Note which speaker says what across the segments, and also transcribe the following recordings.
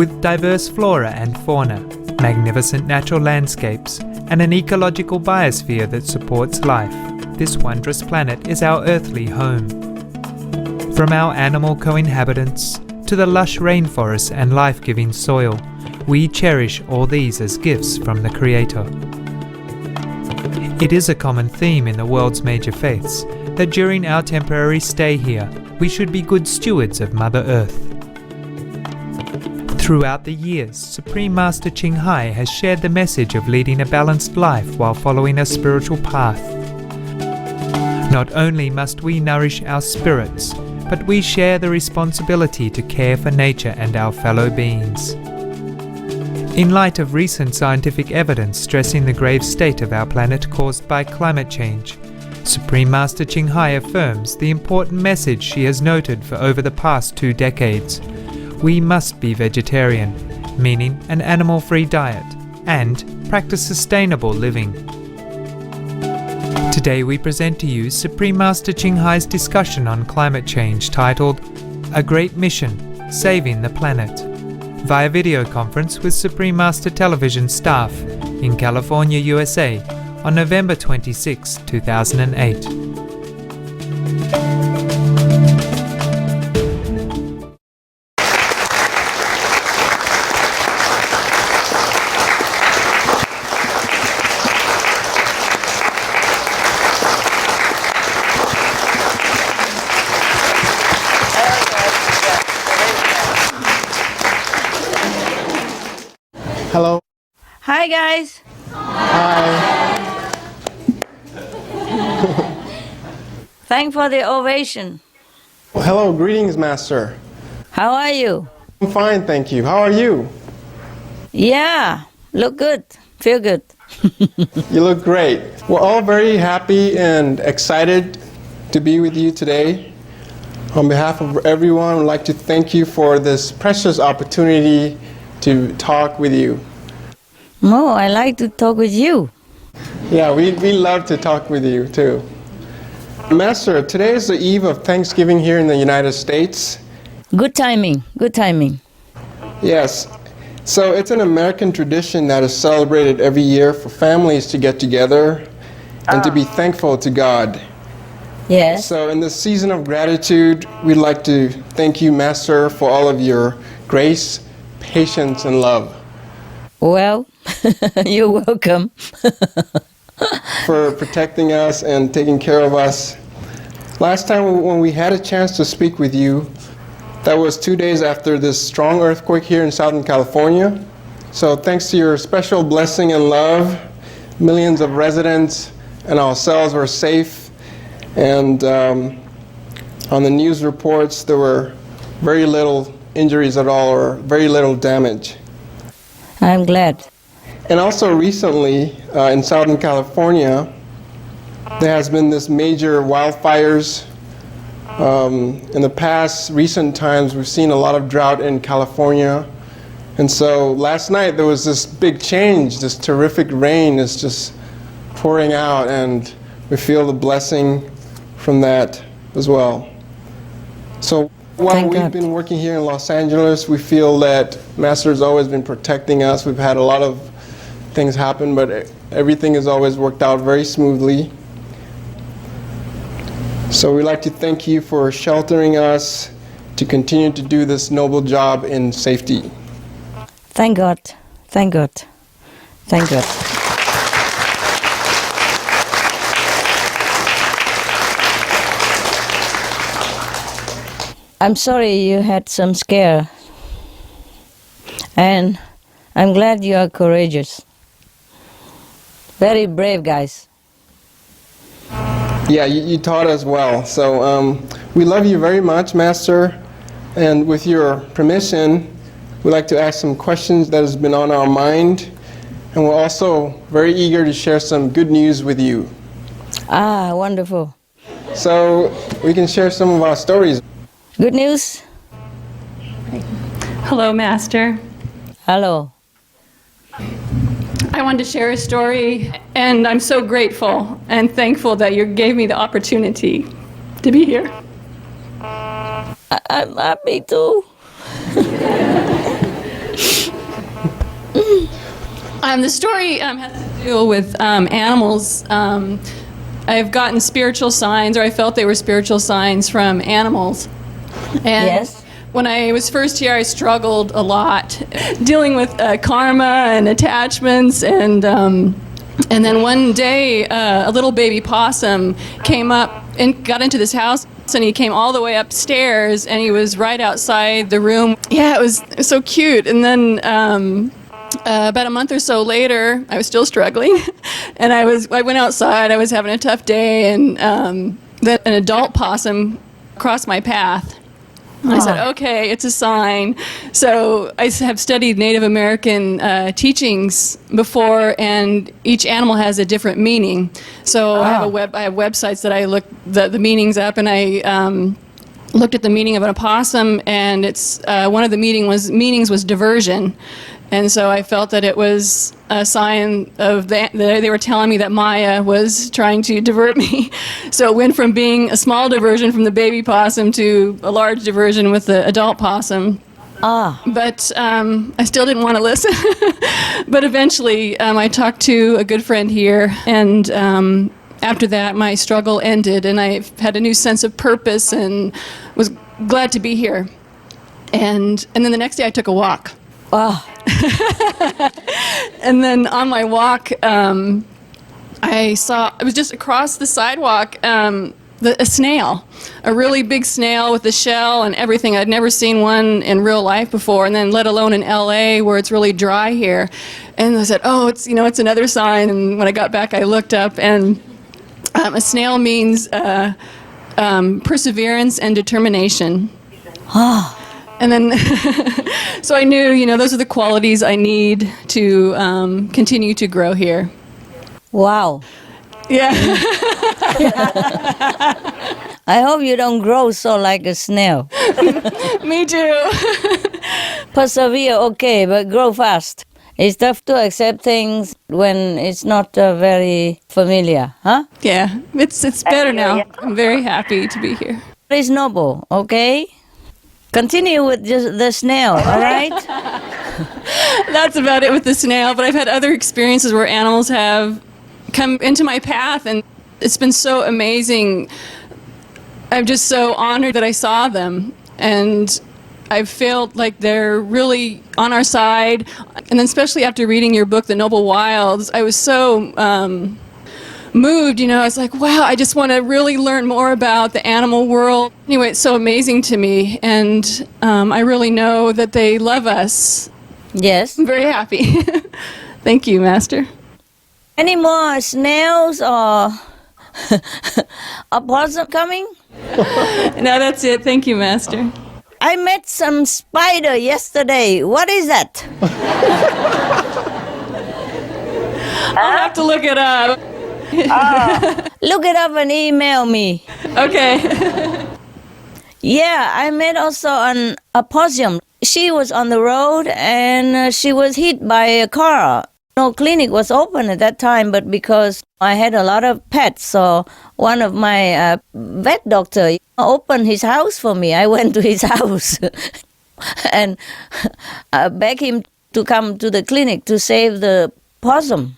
Speaker 1: With diverse flora and fauna, magnificent natural landscapes, and an ecological biosphere that supports life, this wondrous planet is our earthly home. From our animal co-inhabitants to the lush rainforests and life-giving soil, we cherish all these as gifts from the Creator. It is a common theme in the world's major faiths that during our temporary stay here, we should be good stewards of Mother Earth. Throughout the years, Supreme Master Ching Hai has shared the message of leading a balanced life while following a spiritual path. Not only must we nourish our spirits, but we share the responsibility to care for nature and our fellow beings. In light of recent scientific evidence stressing the grave state of our planet caused by climate change, Supreme Master Ching Hai affirms the important message she has noted for over the past 2 decades. We must be vegetarian, meaning an animal-free diet, and practice sustainable living. Today we present to you Supreme Master Ching Hai's discussion on climate change titled A Great Mission, Saving the Planet, via video conference with Supreme Master Television staff in California, USA on November 26, 2008.
Speaker 2: Hello.
Speaker 3: Hi guys.
Speaker 2: Hi.
Speaker 3: Thanks for the ovation.
Speaker 2: Well, hello, greetings, Master.
Speaker 3: How are you?
Speaker 2: I'm fine, thank you. How are you?
Speaker 3: Yeah, look good, feel good.
Speaker 2: You look great. We're all very happy and excited to be with you today. On behalf of everyone, I'd like to thank you for this precious opportunity to talk with you.
Speaker 3: Oh, I like to talk with you.
Speaker 2: Yeah, we love to talk with you too. Master, today is the eve of Thanksgiving here in the United States.
Speaker 3: Good timing, good timing.
Speaker 2: Yes, so it's an American tradition that is celebrated every year for families to get together and to be thankful to God.
Speaker 3: Yes.
Speaker 2: So in this season of gratitude, we'd like to thank you, Master, for all of your grace, patience, and love.
Speaker 3: Well, you're welcome.
Speaker 2: For protecting us and taking care of us. Last time when we had a chance to speak with you, that was 2 days after this strong earthquake here in Southern California. So thanks to your special blessing and love, millions of residents and ourselves were safe. And on the news reports, there were very little injuries at all or very little damage.
Speaker 3: I'm glad.
Speaker 2: And also recently in Southern California, there has been this major wildfires. In the past recent times, we've seen a lot of drought in California. And so last night there was this big change, this terrific rain is just pouring out, and we feel the blessing from that as well. So while we've been working here in Los Angeles, we feel that Master has always been protecting us. We've had a lot of things happen, but everything has always worked out very smoothly. So we'd like to thank you for sheltering us to continue to do this noble job in safety.
Speaker 3: Thank God, thank God, thank God. I'm sorry you had some scare, and I'm glad you are courageous. Very brave guys.
Speaker 2: Yeah, you taught us well. So we love you very much, Master. And with your permission, we'd like to ask some questions that has been on our mind. And we're also very eager to share some good news with you.
Speaker 3: Ah, wonderful.
Speaker 2: So we can share some of our stories.
Speaker 3: Good news?
Speaker 4: Hello, Master.
Speaker 3: Hello.
Speaker 4: I wanted to share a story, and I'm so grateful and thankful that you gave me the opportunity to be here.
Speaker 3: I'm happy too.
Speaker 4: The story has to do with animals. I've gotten spiritual signs, or I felt they were spiritual signs from animals. And
Speaker 3: Yes.
Speaker 4: when I was first here, I struggled a lot dealing with karma and attachments, and then one day a little baby possum came up and got into this house, and he came all the way upstairs, and he was right outside the room. Yeah, it was so cute. And then about a month or so later, I was still struggling, and I went outside. I was having a tough day, and then an adult possum crossed my path. And I said, okay, it's a sign. So I have studied Native American teachings before, and each animal has a different meaning. So I have websites that I look the meanings up, and I looked at the meaning of an opossum, and it's one of the meanings was diversion. And so I felt that it was a sign of they were telling me that Maya was trying to divert me. So it went from being a small diversion from the baby possum to a large diversion with the adult possum. But I still didn't want to listen. But eventually I talked to a good friend here, and after that my struggle ended, and I had a new sense of purpose and was glad to be here. And then the next day I took a walk. And then on my walk, I saw, it was just across the sidewalk, a snail, a really big snail with a shell and everything. I'd never seen one in real life before, and then let alone in LA where it's really dry here. And I said, oh, it's another sign. And when I got back, I looked up, and a snail means perseverance and determination. And then, so I knew, those are the qualities I need to continue to grow here.
Speaker 3: Wow.
Speaker 4: Yeah.
Speaker 3: I hope you don't grow so like a snail.
Speaker 4: Me too.
Speaker 3: Persevere, okay, but grow fast. It's tough to accept things when it's not very familiar, huh?
Speaker 4: Yeah, it's better now. I'm very happy to be here.
Speaker 3: It's noble, okay? Continue with just the snail, all right?
Speaker 4: That's about it with the snail, but I've had other experiences where animals have come into my path, and it's been so amazing. I'm just so honored that I saw them, and I felt like they're really on our side. And then especially after reading your book, The Noble Wilds, I was so moved, I was like, wow, I just want to really learn more about the animal world. Anyway, it's so amazing to me, and I really know that they love us.
Speaker 3: Yes.
Speaker 4: I'm very happy. Thank you, Master.
Speaker 3: Any more snails or opossum coming?
Speaker 4: No, that's it. Thank you, Master.
Speaker 3: I met some spider yesterday. What is that?
Speaker 4: I'll have to look it up.
Speaker 3: Look it up and email me.
Speaker 4: Okay.
Speaker 3: Yeah, I met also an opossum. She was on the road and she was hit by a car. No clinic was open at that time, but because I had a lot of pets, so one of my vet doctor opened his house for me. I went to his house and begged him to come to the clinic to save the possum.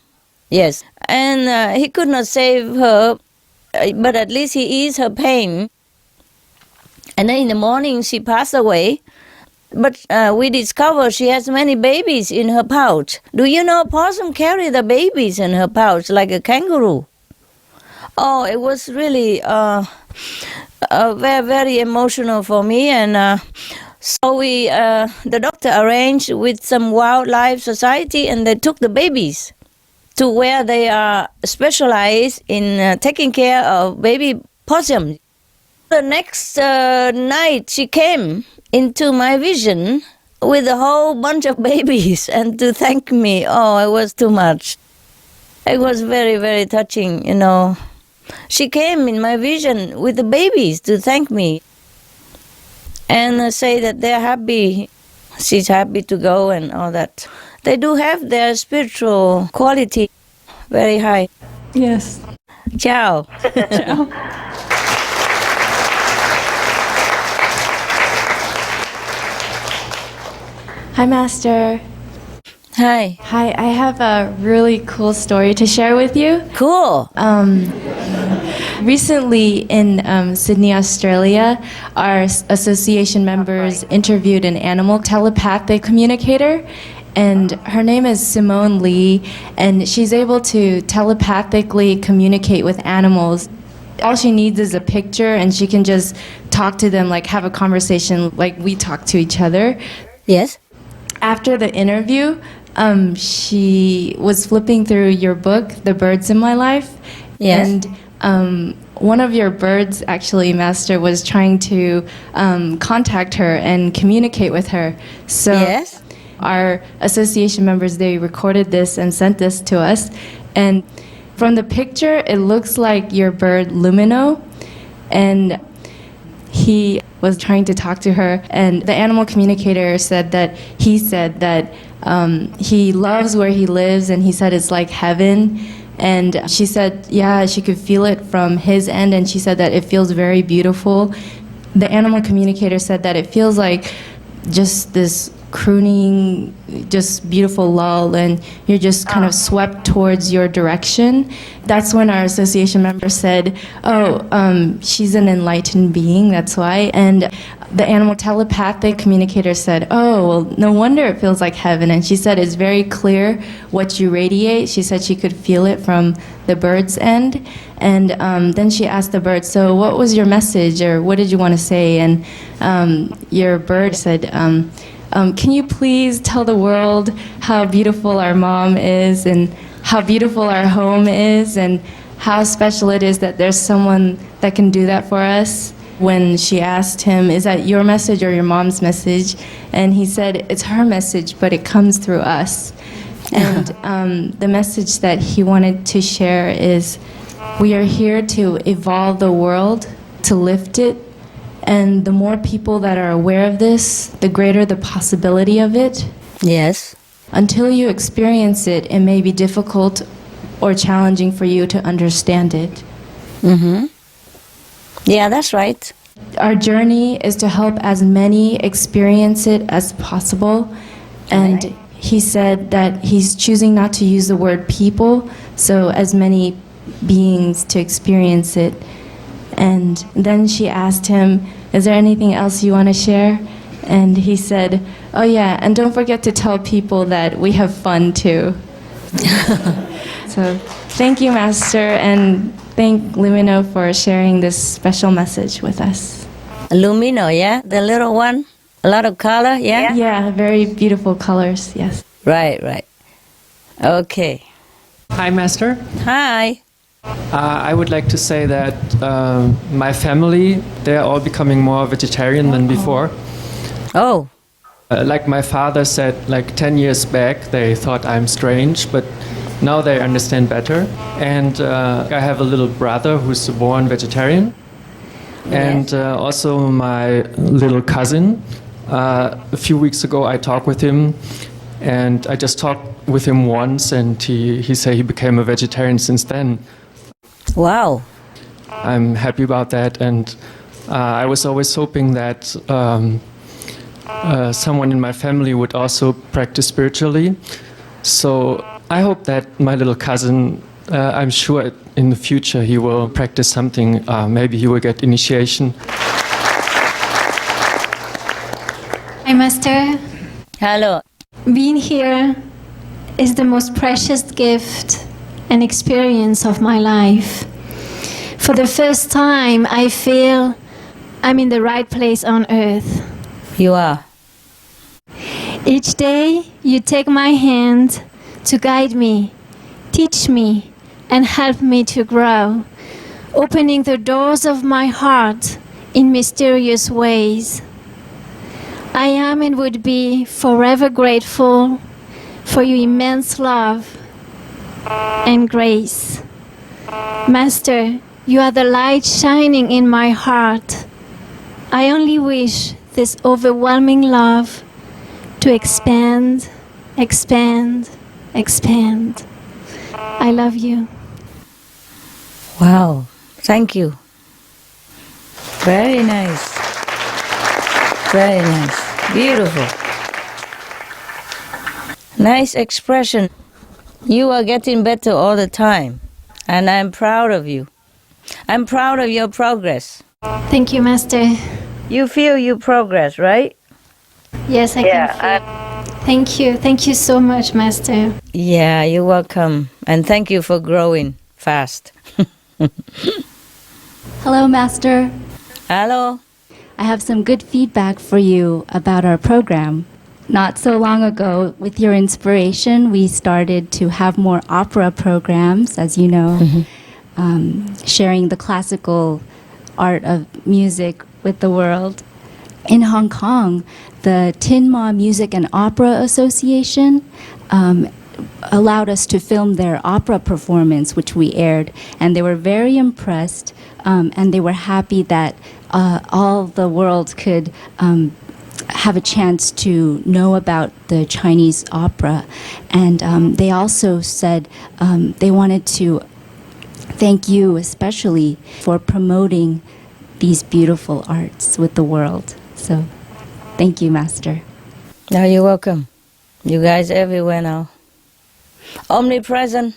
Speaker 3: Yes, and he could not save her, but at least he eased her pain. And then in the morning she passed away. But we discovered she has many babies in her pouch. Do you know possum carry the babies in her pouch like a kangaroo? Oh, it was really very, very emotional for me. And so the doctor arranged with some wildlife society, and they took the babies to where they are specialized in taking care of baby possum. The next night she came into my vision with a whole bunch of babies and to thank me. Oh, it was too much. It was very, very touching, She came in my vision with the babies to thank me and say that they're happy. She's happy to go and all that. They do have their spiritual quality very high.
Speaker 4: Yes.
Speaker 3: Ciao.
Speaker 4: Ciao.
Speaker 5: Hi, Master.
Speaker 3: Hi.
Speaker 5: Hi, I have a really cool story to share with you.
Speaker 3: Cool.
Speaker 5: Recently in Sydney, Australia, our association members interviewed an animal telepathic communicator, and her name is Simone Lee, and she's able to telepathically communicate with animals. All she needs is a picture, and she can just talk to them, like have a conversation like we talk to each other.
Speaker 3: Yes?
Speaker 5: After the interview, she was flipping through your book, The Birds in My Life.
Speaker 3: Yes.
Speaker 5: And one of your birds, actually, Master, was trying to contact her and communicate with her. So
Speaker 3: Yes?
Speaker 5: our association members, they recorded this and sent this to us. And from the picture, it looks like your bird, Lumino. And he was trying to talk to her, and the animal communicator said that he loves where he lives, and he said it's like heaven. And she said, yeah, she could feel it from his end, and she said that it feels very beautiful. The animal communicator said that it feels like just this crooning, just beautiful lull, and you're just kind of swept towards your direction. That's when our association member said, she's an enlightened being, that's why. And the animal telepathic communicator said, oh, well, no wonder it feels like heaven. And she said, it's very clear what you radiate. She said she could feel it from the bird's end. And then she asked the bird, so what was your message, or what did you want to say? And your bird said, can you please tell the world how beautiful our mom is, and how beautiful our home is, and how special it is that there's someone that can do that for us? When she asked him, is that your message or your mom's message? And he said, it's her message, but it comes through us. And the message that he wanted to share is, we are here to evolve the world, to lift it. And the more people that are aware of this, the greater the possibility of it.
Speaker 3: Yes.
Speaker 5: Until you experience it, it may be difficult or challenging for you to understand it.
Speaker 3: Mm-hmm. Yeah, that's right.
Speaker 5: Our journey is to help as many experience it as possible. And he said that he's choosing not to use the word people, so as many beings to experience it. And then she asked him, is there anything else you want to share? And he said, oh yeah, and don't forget to tell people that we have fun too. So thank you, Master, and thank Lumino for sharing this special message with us.
Speaker 3: Lumino, yeah? The little one? A lot of color, yeah?
Speaker 5: Yeah, very beautiful colors, yes.
Speaker 3: Right. Okay.
Speaker 6: Hi, Master.
Speaker 3: Hi.
Speaker 6: I would like to say that my family, they're all becoming more vegetarian than before.
Speaker 3: Oh.
Speaker 6: Like my father said, like 10 years back, they thought I'm strange, but now they understand better. And I have a little brother who's a born vegetarian. And also my little cousin. A few weeks ago, I talked with him, and I just talked with him once, and he said he became a vegetarian since then.
Speaker 3: Wow.
Speaker 6: I'm happy about that, and I was always hoping that someone in my family would also practice spiritually. So I hope that my little cousin, I'm sure in the future he will practice something. Maybe he will get initiation.
Speaker 7: Hi, Master.
Speaker 3: Hello.
Speaker 7: Being here is the most precious gift and experience of my life. For the first time, I feel I'm in the right place on earth.
Speaker 3: You are.
Speaker 7: Each day, you take my hand to guide me, teach me, and help me to grow, opening the doors of my heart in mysterious ways. I am and would be forever grateful for your immense love and grace. Master, you are the light shining in my heart. I only wish this overwhelming love to expand, expand, expand. I love you.
Speaker 3: Wow. Thank you. Very nice. Very nice. Beautiful. Nice expression. You are getting better all the time, and I'm proud of you. I'm proud of your progress.
Speaker 7: Thank you, Master.
Speaker 3: You feel you progress, right?
Speaker 7: Yes, I can feel. Thank you. Thank you so much, Master.
Speaker 3: Yeah, you're welcome. And thank you for growing fast.
Speaker 8: Hello, Master.
Speaker 3: Hello.
Speaker 8: I have some good feedback for you about our program. Not so long ago, with your inspiration, we started to have more opera programs, as you know, sharing the classical art of music with the world. In Hong Kong, the Tin Ma Music and Opera Association allowed us to film their opera performance, which we aired, and they were very impressed, and they were happy that all the world could have a chance to know about the Chinese opera. And they also said they wanted to thank you especially for promoting these beautiful arts with the world. So thank you, Master.
Speaker 3: No, you're welcome. You guys everywhere now. Omnipresent.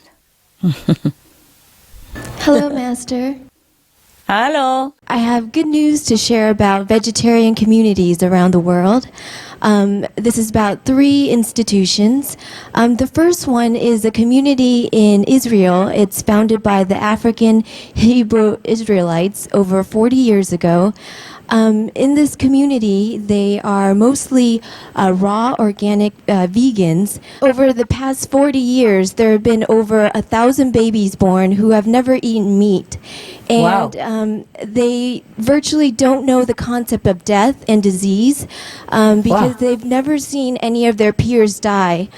Speaker 9: Hello, Master.
Speaker 3: Hello.
Speaker 9: I have good news to share about vegetarian communities around the world. This is about 3 institutions. The first one is a community in Israel. It's founded by the African Hebrew Israelites over 40 years ago. In this community, they are mostly raw, organic vegans. Over the past 40 years, there have been over 1,000 babies born who have never eaten meat. And they virtually don't know the concept of death and disease because they've never seen any of their peers die.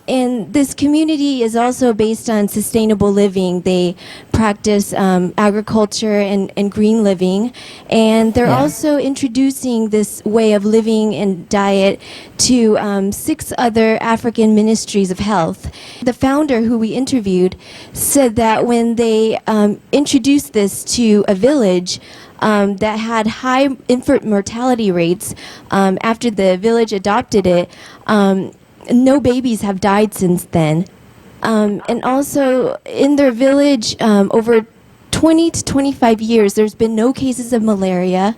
Speaker 9: And this community is also based on sustainable living. They practice agriculture and green living. And they're also introducing this way of living and diet to 6 other African ministries of health. The founder, who we interviewed, said that when they introduced this to a village that had high infant mortality rates, after the village adopted it, no babies have died since then. And also in their village, over 20 to 25 years, there's been no cases of malaria.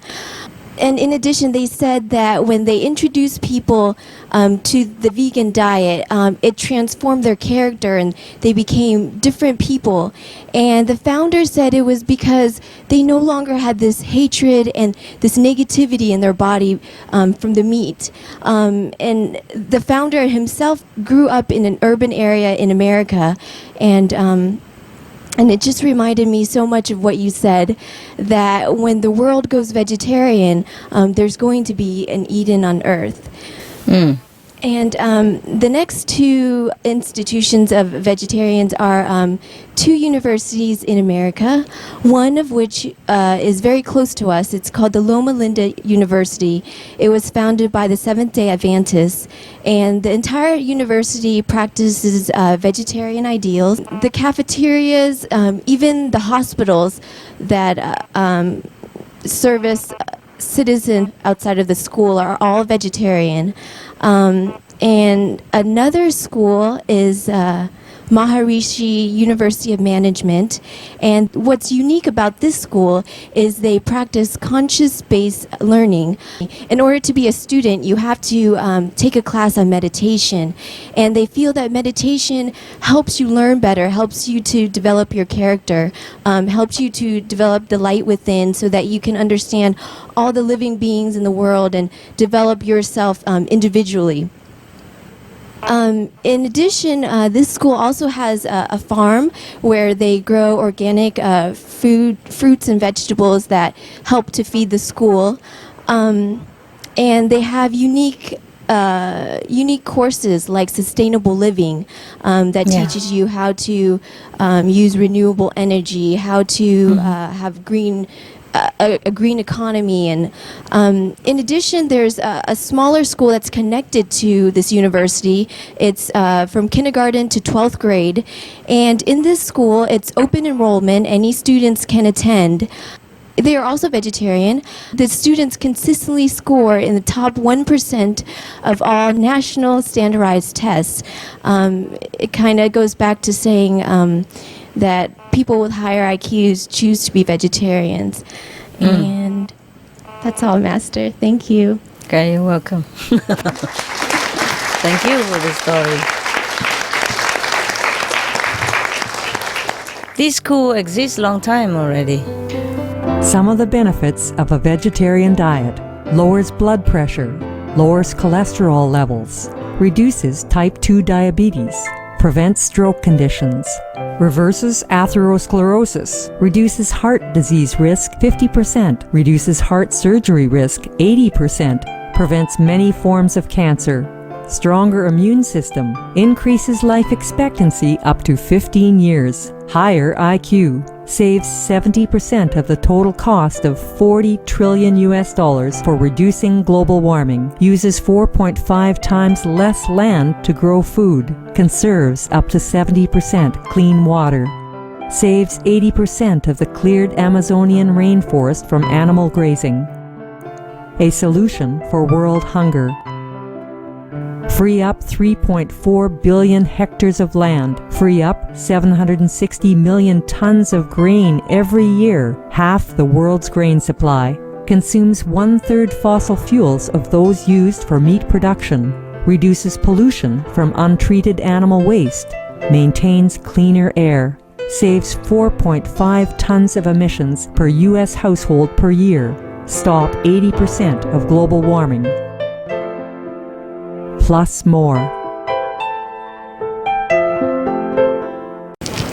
Speaker 9: And in addition, they said that when they introduced people to the vegan diet, it transformed their character and they became different people. And the founder said it was because they no longer had this hatred and this negativity in their body from the meat. And the founder himself grew up in an urban area in America, and it just reminded me so much of what you said, that when the world goes vegetarian, there's going to be an Eden on earth. And the next 2 institutions of vegetarians are 2 universities in America, one of which is very close to us. It's called the Loma Linda University. It was founded by the Seventh-day Adventists, and the entire university practices vegetarian ideals. The cafeterias, even the hospitals that service citizens outside of the school are all vegetarian. And another school is Maharishi University of Management. And what's unique about this school is they practice conscious-based learning. In order to be a student, you have to take a class on meditation. And they feel that meditation helps you learn better, helps you to develop your character, helps you to develop the light within so that you can understand all the living beings in the world and develop yourself individually. In addition, this school also has a farm where they grow organic fruits and vegetables that help to feed the school. And they have unique courses like sustainable living that teaches you how to use renewable energy, how to have a green economy. And in addition, there's a smaller school that's connected to this university. It's from kindergarten to 12th grade. And in this school, it's open enrollment. Any students can attend. they are also vegetarian. The students consistently score in the top 1% of all national standardized tests. It kind of goes back to saying that people with higher IQs choose to be vegetarians. And that's all, Master. Thank you.
Speaker 3: Okay, you're welcome. Thank you for the story. This school exists long time already.
Speaker 10: Some of the benefits of a vegetarian diet: lowers blood pressure, lowers cholesterol levels, reduces type 2 diabetes, prevents stroke conditions, reverses atherosclerosis, reduces heart disease risk 50%, reduces heart surgery risk 80%, prevents many forms of cancer, stronger immune system, increases life expectancy up to 15 years, higher IQ, saves 70% of the total cost of $40 trillion for reducing global warming, uses 4.5 times less land to grow food, conserves up to 70% clean water, saves 80% of the cleared Amazonian rainforest from animal grazing. A solution for world hunger. Free up 3.4 billion hectares of land, free up 760 million tons of grain every year, half the world's grain supply, consumes 1/3 fossil fuels of those used for meat production, reduces pollution from untreated animal waste, maintains cleaner air, saves 4.5 tons of emissions per U.S. household per year, stop 80% of global warming. Plus more.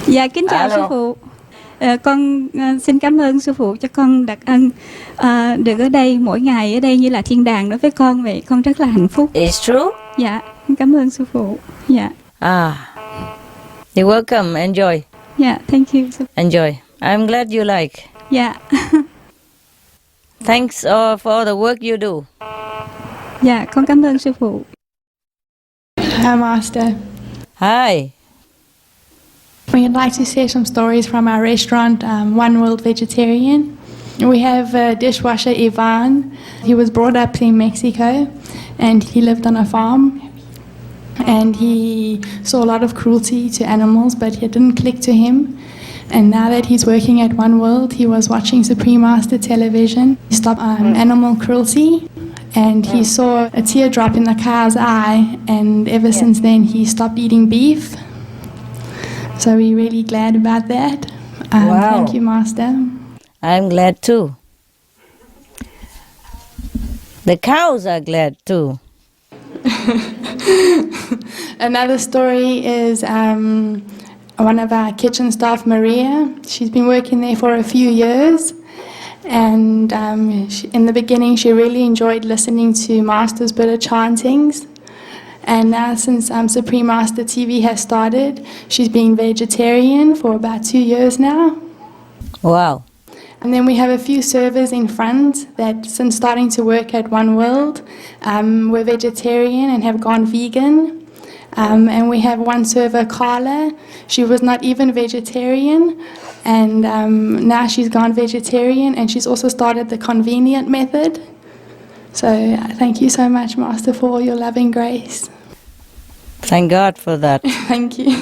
Speaker 11: Dạ kính chào sư phụ. Con xin cảm ơn sư phụ cho con đặc ân được ở đây mỗi ngày ở đây như là thiên đàng đối với con vậy. Con rất là hạnh phúc.
Speaker 3: It's true?
Speaker 11: Dạ, cảm ơn sư phụ. Dạ.
Speaker 3: You're welcome. Enjoy.
Speaker 11: Dạ, thank you.
Speaker 3: Enjoy. I'm glad you like.
Speaker 11: Dạ.
Speaker 3: Thanks for the work you do.
Speaker 11: Dạ, con cảm ơn sư phụ.
Speaker 12: Hi, Master.
Speaker 3: Hi.
Speaker 12: We'd like to share some stories from our restaurant, One World Vegetarian. We have dishwasher Ivan. He was brought up in Mexico and he lived on a farm. And he saw a lot of cruelty to animals, but it didn't click to him. And now that he's working at One World, he was watching Supreme Master television. He stopped animal cruelty. And he saw a teardrop in the cow's eye, and ever since then he stopped eating beef. So we're really glad about that.
Speaker 3: Wow.
Speaker 12: Thank you, Master.
Speaker 3: I'm glad too. The cows are glad too.
Speaker 12: Another story is one of our kitchen staff, Maria. She's been working there for a few years. And in the beginning, she really enjoyed listening to Master's Buddha chantings. And now since Supreme Master TV has started, she's been vegetarian for about 2 years now.
Speaker 3: Wow.
Speaker 12: And then we have a few servers in front that since starting to work at One World, were vegetarian and have gone vegan. And we have one server, Carla. She was not even vegetarian, and now she's gone vegetarian, and she's also started the convenient method. So thank you so much, Master, for all your loving grace.
Speaker 3: Thank God for that.
Speaker 12: Thank you.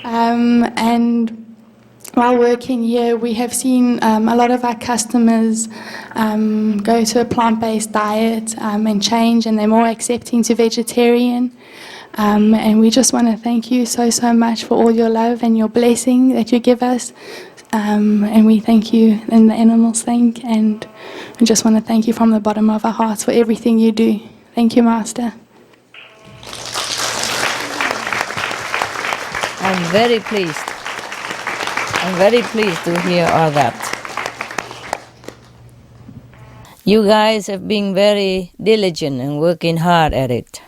Speaker 12: And while working here, we have seen a lot of our customers go to a plant-based diet and change, and they're more accepting to vegetarian. And we just want to thank you so much for all your love and your blessing that you give us. And we thank you, and the animals thank, and we just want to thank you from the bottom of our hearts for everything you do. Thank you, Master.
Speaker 3: I'm very pleased. I'm very pleased to hear all that. You guys have been very diligent and working hard at it.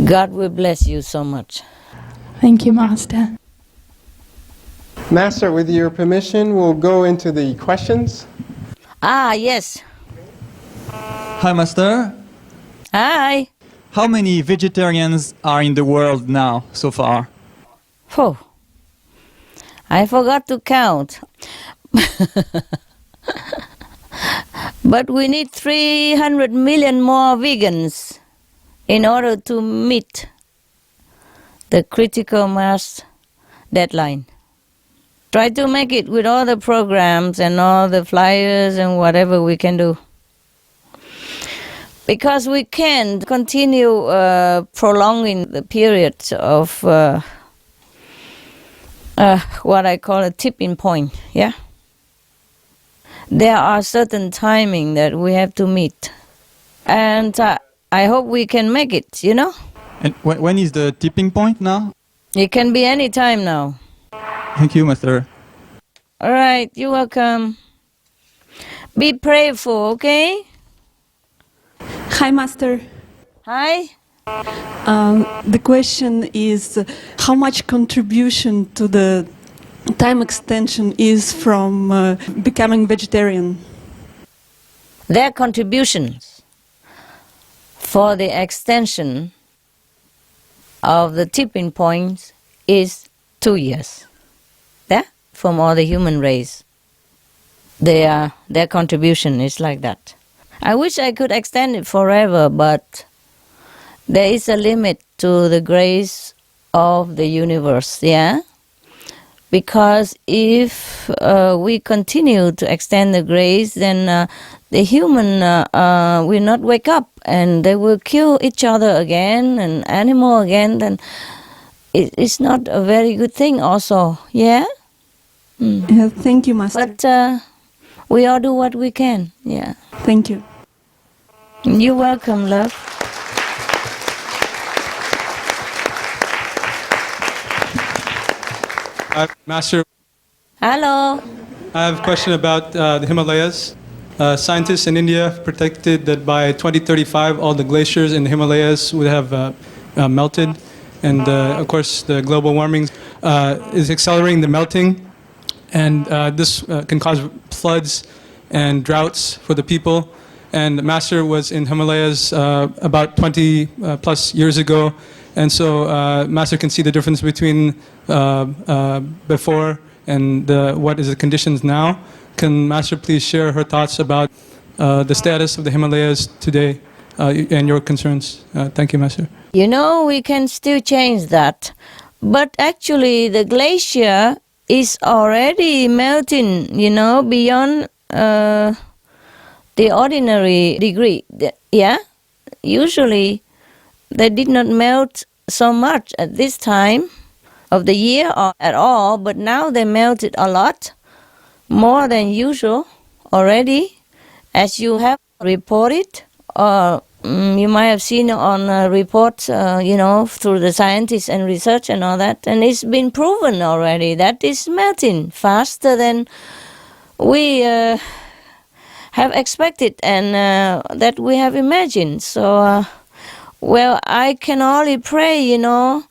Speaker 3: God will bless you so much.
Speaker 12: Thank you, Master.
Speaker 2: Master, with your permission, we'll go into the questions.
Speaker 3: Yes.
Speaker 13: Hi, Master.
Speaker 3: Hi.
Speaker 13: How many vegetarians are in the world now, so far?
Speaker 3: Oh, I forgot to count. But we need 300 million more vegans in order to meet the critical mass deadline. Try to make it with all the programs and all the flyers and whatever we can do. Because we can't continue prolonging the period of what I call a tipping point, yeah? There are certain timing that we have to meet. And I hope we can make it, you know?
Speaker 13: And when is the tipping point now?
Speaker 3: It can be any time now.
Speaker 13: Thank you, Master.
Speaker 3: All right, you're welcome. Be prayerful, okay?
Speaker 14: Hi, Master.
Speaker 3: Hi.
Speaker 14: The question is how much contribution to the time extension is from becoming vegetarian?
Speaker 3: Their contributions for the extension of the tipping point is 2 years. Yeah? From all the human race. Their contribution is like that. I wish I could extend it forever, but there is a limit to the grace of the universe, yeah? Because if we continue to extend the grace, then the human will not wake up and they will kill each other again and animal again, then it's not a very good thing also, yeah?
Speaker 14: Thank you, Master.
Speaker 3: But we all do what we can, yeah.
Speaker 14: Thank you.
Speaker 3: You're welcome, love.
Speaker 15: Master.
Speaker 3: Hello.
Speaker 15: I have a question about the Himalayas. Scientists in India have predicted that by 2035, all the glaciers in the Himalayas would have melted. And of course, the global warming is accelerating the melting. And this can cause floods and droughts for the people. And Master was in Himalayas about 20 plus years ago. And so Master can see the difference between before and what is the conditions now. Can Master please share her thoughts about the status of the Himalayas today and your concerns? Thank you, Master.
Speaker 3: You know, we can still change that. But actually, the glacier is already melting, you know, beyond the ordinary degree. Yeah? Usually, they did not melt so much at this time of the year or at all, but now they melted a lot, more than usual already, as you have reported, or you might have seen on reports, you know, through the scientists and research and all that, and it's been proven already that it's melting faster than we have expected and that we have imagined. So, well, I can only pray, you know.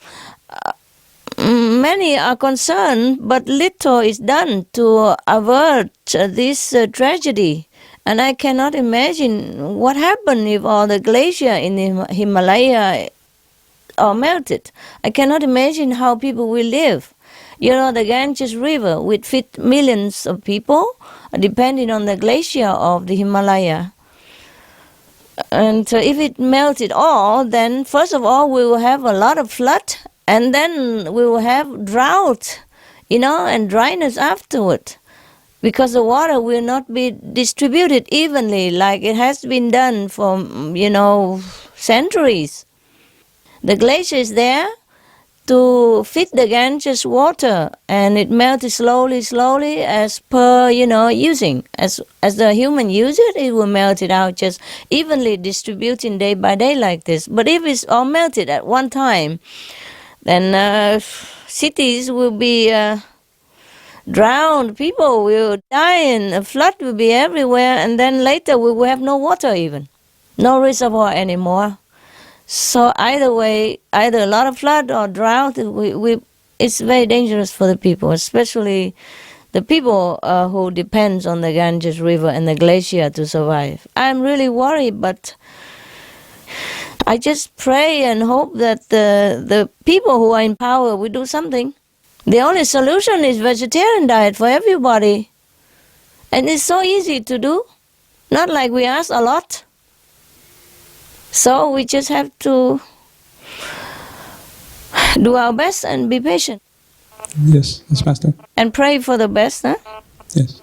Speaker 3: Many are concerned, but little is done to avert this tragedy. And I cannot imagine what happened if all the glacier in the Himalaya are melted. I cannot imagine how people will live. You know, the Ganges River would feed millions of people, depending on the glacier of the Himalaya. And if it melted all, then first of all, we will have a lot of flood, and then we will have drought, you know, and dryness afterward. Because the water will not be distributed evenly like it has been done for, you know, centuries. The glacier is there to feed the Ganges water, and it melts slowly, slowly as per, you know, using. As the human use it, it will melt it out, just evenly distributing day by day like this. But if it's all melted at one time, then cities will be drowned, people will die, and a flood will be everywhere, and then later we will have no water even, no reservoir anymore. So either way, either a lot of flood or drought, it's very dangerous for the people, especially the people who depends on the Ganges River and the glacier to survive. I'm really worried, but I just pray and hope that the people who are in power will do something. The only solution is vegetarian diet for everybody. And it's so easy to do, not like we ask a lot. So we just have to do our best and be patient.
Speaker 15: Yes, Master.
Speaker 3: And pray for the best, huh?
Speaker 15: Yes.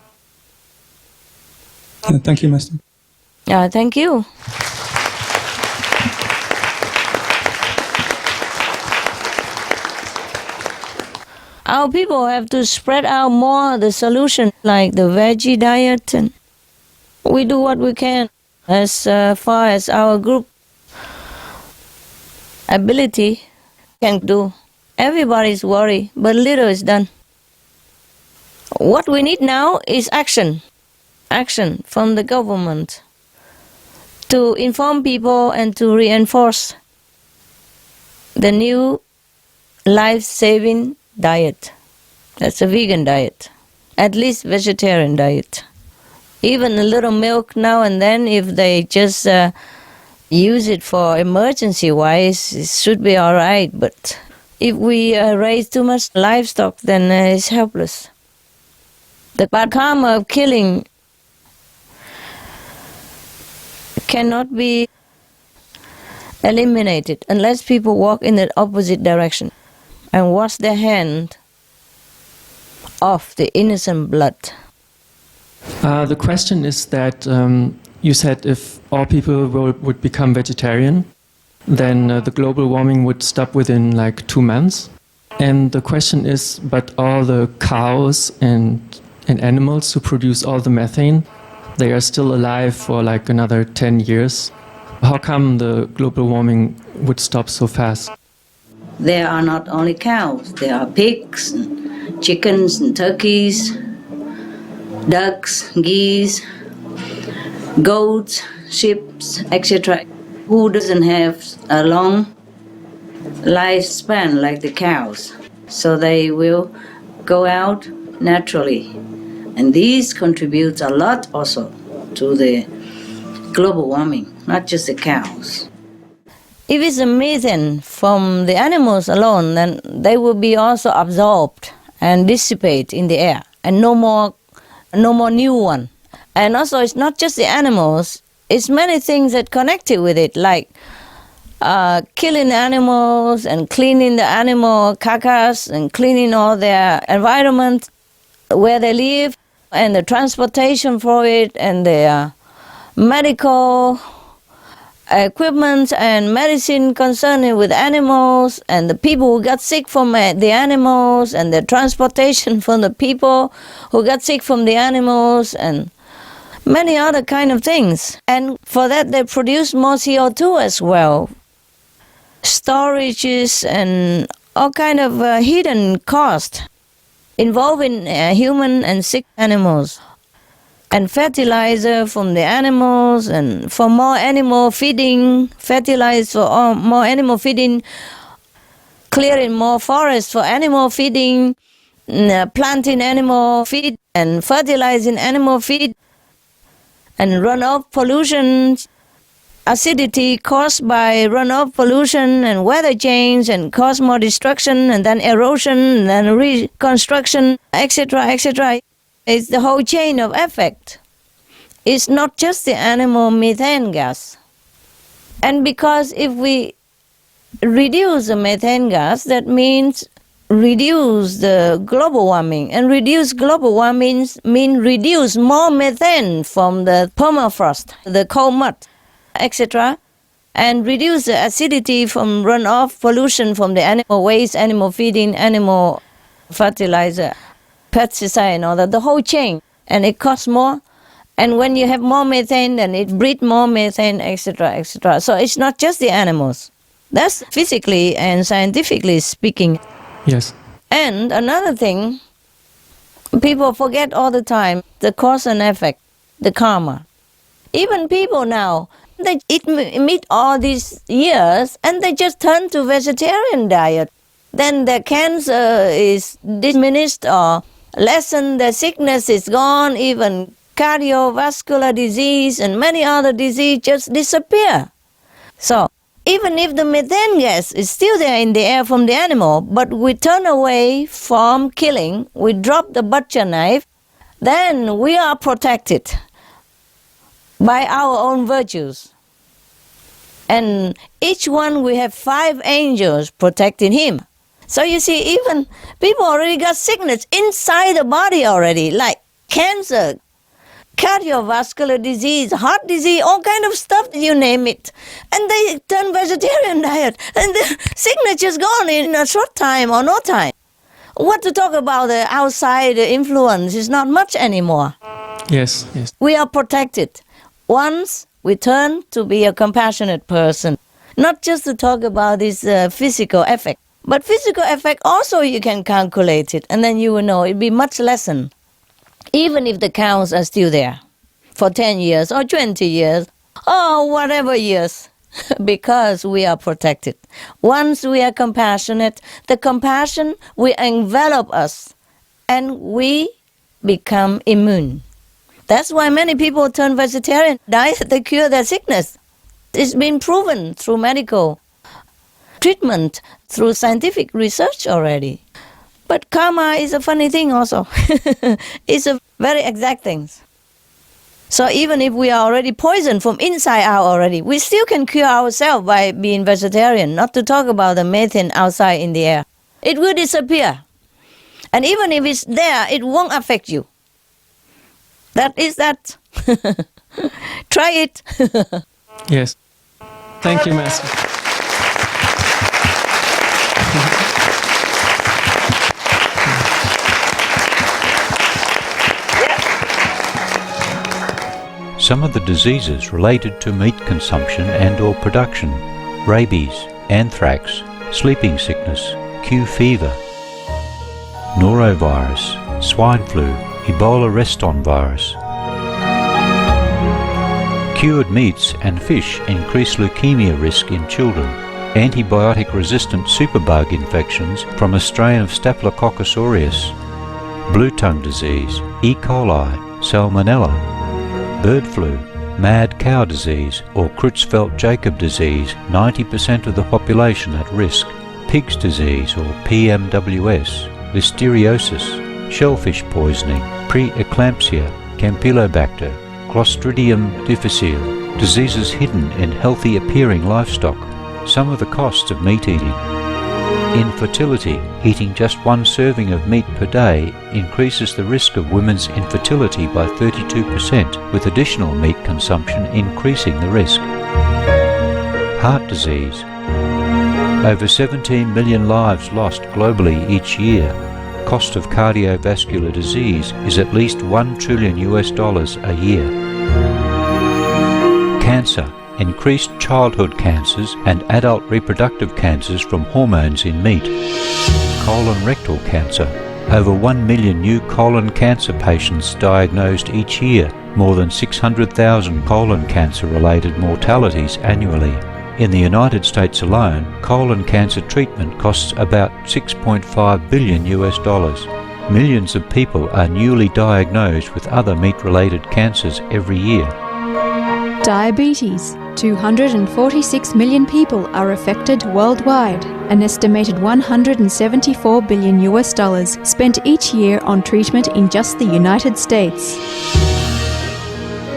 Speaker 15: Thank you, Master.
Speaker 3: Thank you. Our people have to spread out more the solution, like the veggie diet, and we do what we can as far as our group ability can do. Everybody's worried, but little is done. What we need now is action. Action from the government to inform people and to reinforce the new life-saving diet. That's a vegan diet, at least vegetarian diet. Even a little milk now and then, if they just use it for emergency-wise, it should be all right. But if we raise too much livestock, then it's helpless. The bad karma of killing cannot be eliminated unless people walk in the opposite direction and wash their hand off the innocent blood.
Speaker 6: The question is that you said if all people would become vegetarian, then the global warming would stop within like 2 months. And the question is, but all the cows and animals who produce all the methane, they are still alive for like another 10 years. How come the global warming would stop so fast?
Speaker 3: There are not only cows, there are pigs, and chickens and turkeys, ducks, geese, goats, sheep, etc. Who doesn't have a long lifespan like the cows? So they will go out naturally. And these contribute a lot also to the global warming, not just the cows. If it's a methane from the animals alone, then they will be also absorbed and dissipate in the air, and no more new one. And also, it's not just the animals; it's many things that connected with it, like killing animals and cleaning the animal carcass and cleaning all their environment where they live, and the transportation for it, and the medical equipment and medicine concerning with animals, and the people who got sick from the animals, and the transportation from the people who got sick from the animals, and many other kind of things. And for that they produce more CO2 as well. Storages and all kind of hidden cost involving human and sick animals. And fertilizer from the animals, and for more animal feeding, fertilizer for more animal feeding, clearing more forests for animal feeding, planting animal feed and fertilizing animal feed, and runoff pollution, acidity caused by runoff pollution and weather change, and cause more destruction, and then erosion, and then reconstruction, etc., etc. It's the whole chain of effect. It's not just the animal methane gas. And because if we reduce the methane gas, that means reduce the global warming. And reduce global warming means reduce more methane from the permafrost, the cold mud, etc. And reduce the acidity from runoff pollution from the animal waste, animal feeding, animal fertilizer, pesticide and all that, the whole chain, and it costs more. And when you have more methane, then it breeds more methane, etc., etc. So it's not just the animals. That's physically and scientifically speaking.
Speaker 6: Yes.
Speaker 3: And another thing, people forget all the time, the cause and effect, the karma. Even people now, they eat meat all these years, and they just turn to vegetarian diet. Then their cancer is diminished or lessen, the sickness is gone, even cardiovascular disease and many other diseases just disappear. So even if the methane gas is still there in the air from the animal, but we turn away from killing, we drop the butcher knife, then we are protected by our own virtues. And each one we have 5 angels protecting him. So you see, even people already got sickness inside the body already, like cancer, cardiovascular disease, heart disease, all kind of stuff, you name it. And they turn vegetarian diet, and the sickness is gone in a short time or no time. What to talk about the outside influence is not much anymore.
Speaker 6: Yes.
Speaker 3: We are protected. Once we turn to be a compassionate person, not just to talk about this physical effect, but physical effect also you can calculate it, and then you will know it'll be much lessened. Even if the cows are still there for 10 years or 20 years or whatever years, because we are protected. Once we are compassionate, the compassion will envelop us and we become immune. That's why many people turn vegetarian diet, they cure their sickness. It's been proven through medical treatment, through scientific research already. But karma is a funny thing also. It's a very exact thing. So even if we are already poisoned from inside out already, we still can cure ourselves by being vegetarian, not to talk about the methane outside in the air. It will disappear. And even if it's there, it won't affect you. That is that. Try it.
Speaker 6: Yes. Thank you, Master.
Speaker 16: Some of the diseases related to meat consumption and or production: rabies, anthrax, sleeping sickness, Q fever, norovirus, swine flu, Ebola Reston virus. Cured meats and fish increase leukemia risk in children. Antibiotic-resistant superbug infections from a strain of Staphylococcus aureus. Blue tongue disease, E. coli, salmonella. Bird flu, mad cow disease or Creutzfeldt-Jakob disease, 90% of the population at risk. Pig's disease or PMWS, listeriosis, shellfish poisoning, preeclampsia, Campylobacter, Clostridium difficile, diseases hidden in healthy appearing livestock. Some of the costs of meat eating. Infertility. Eating just 1 serving of meat per day increases the risk of women's infertility by 32%, with additional meat consumption increasing the risk. Heart disease. Over 17 million lives lost globally each year. Cost of cardiovascular disease is at least $1 trillion a year. Cancer. Increased childhood cancers and adult reproductive cancers from hormones in meat. Colon rectal cancer. Over 1 million new colon cancer patients diagnosed each year, more than 600,000 colon cancer-related mortalities annually. In the United States alone, colon cancer treatment costs about $6.5 billion. Millions of people are newly diagnosed with other meat-related cancers every year.
Speaker 17: Diabetes. 246 million people are affected worldwide. An estimated $174 billion spent each year on treatment in just the United States.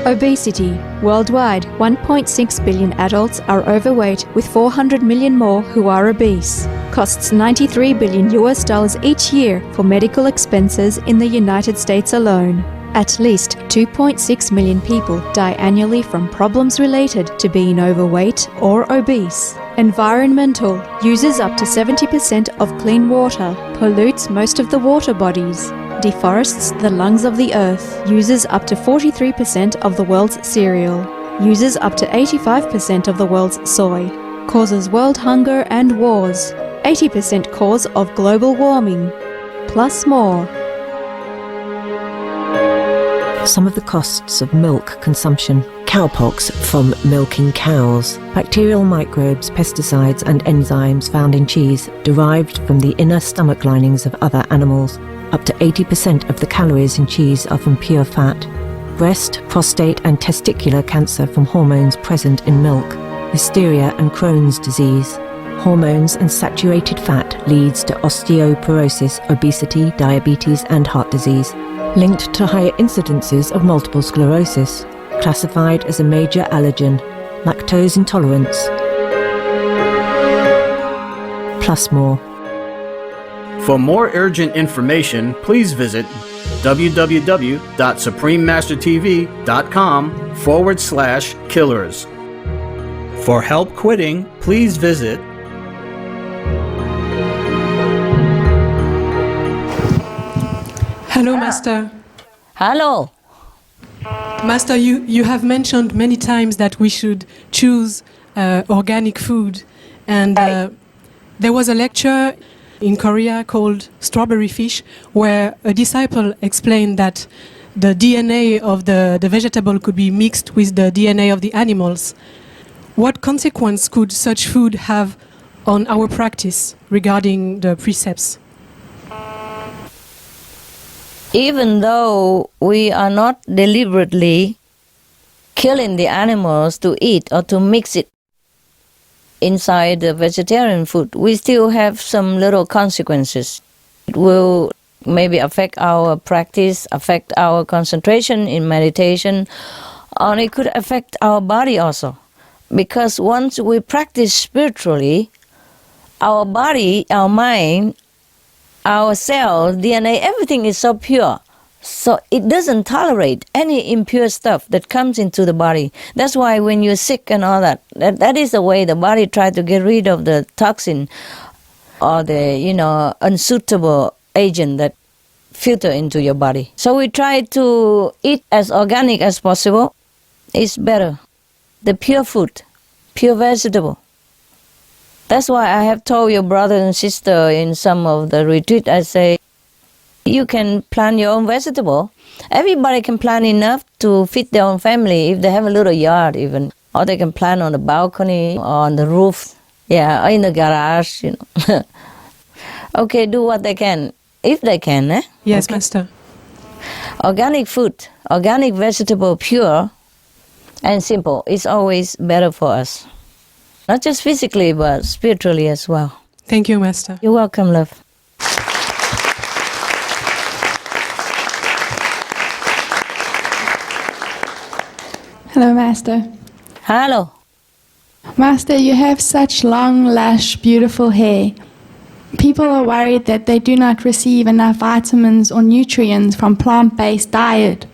Speaker 17: Obesity. Worldwide, 1.6 billion adults are overweight, with 400 million more who are obese. Costs $93 billion each year for medical expenses in the United States alone. At least 2.6 million people die annually from problems related to being overweight or obese. Environmental. Uses up to 70% of clean water. Pollutes most of the water bodies. Deforests the lungs of the earth. Uses up to 43% of the world's cereal. Uses up to 85% of the world's soy. Causes world hunger and wars. 80% cause of global warming. Plus more.
Speaker 18: Some of the costs of milk consumption: cowpox from milking cows, bacterial microbes, pesticides and enzymes found in cheese derived from the inner stomach linings of other animals. Up to 80% of the calories in cheese are from pure fat. Breast, prostate and testicular cancer from hormones present in milk. Listeria and Crohn's disease. Hormones and saturated fat leads to osteoporosis, obesity, diabetes and heart disease. linked to higher incidences of multiple sclerosis, classified as a major allergen, lactose intolerance, plus more.
Speaker 19: For more urgent information, please visit www.suprememastertv.com/killers. For help quitting, please visit
Speaker 20: Hello, Master.
Speaker 3: Hello.
Speaker 20: Master, you have mentioned many times that we should choose organic food. And there was a lecture in Korea called Strawberry Fish, where a disciple explained that the DNA of the vegetable could be mixed with the DNA of the animals. What consequence could such food have on our practice regarding the precepts?
Speaker 3: Even though we are not deliberately killing the animals to eat or to mix it inside the vegetarian food, we still have some little consequences. It will maybe affect our practice, affect our concentration in meditation, or it could affect our body also. Because once we practice spiritually, our body, our mind, our cells, DNA, everything is so pure. So it doesn't tolerate any impure stuff that comes into the body. That's why when you're sick and all that is the way the body tries to get rid of the toxin or the, unsuitable agent that filter into your body. So we try to eat as organic as possible. It's better. The pure food, pure vegetable. That's why I have told your brother and sister in some of the retreat, I say, you can plant your own vegetable. Everybody can plant enough to feed their own family if they have a little yard even. Or they can plant on the balcony or on the roof. Yeah, or in the garage, Okay, do what they can. If they can, eh?
Speaker 20: Yes,
Speaker 3: okay.
Speaker 20: Master.
Speaker 3: Organic food, organic vegetable, pure and simple is always better for us. Not just physically, but spiritually as well.
Speaker 20: Thank you, Master.
Speaker 3: You're welcome, love.
Speaker 12: Hello, Master.
Speaker 3: Hello.
Speaker 12: Master, you have such long, lush, beautiful hair. People are worried that they do not receive enough vitamins or nutrients from plant-based diet.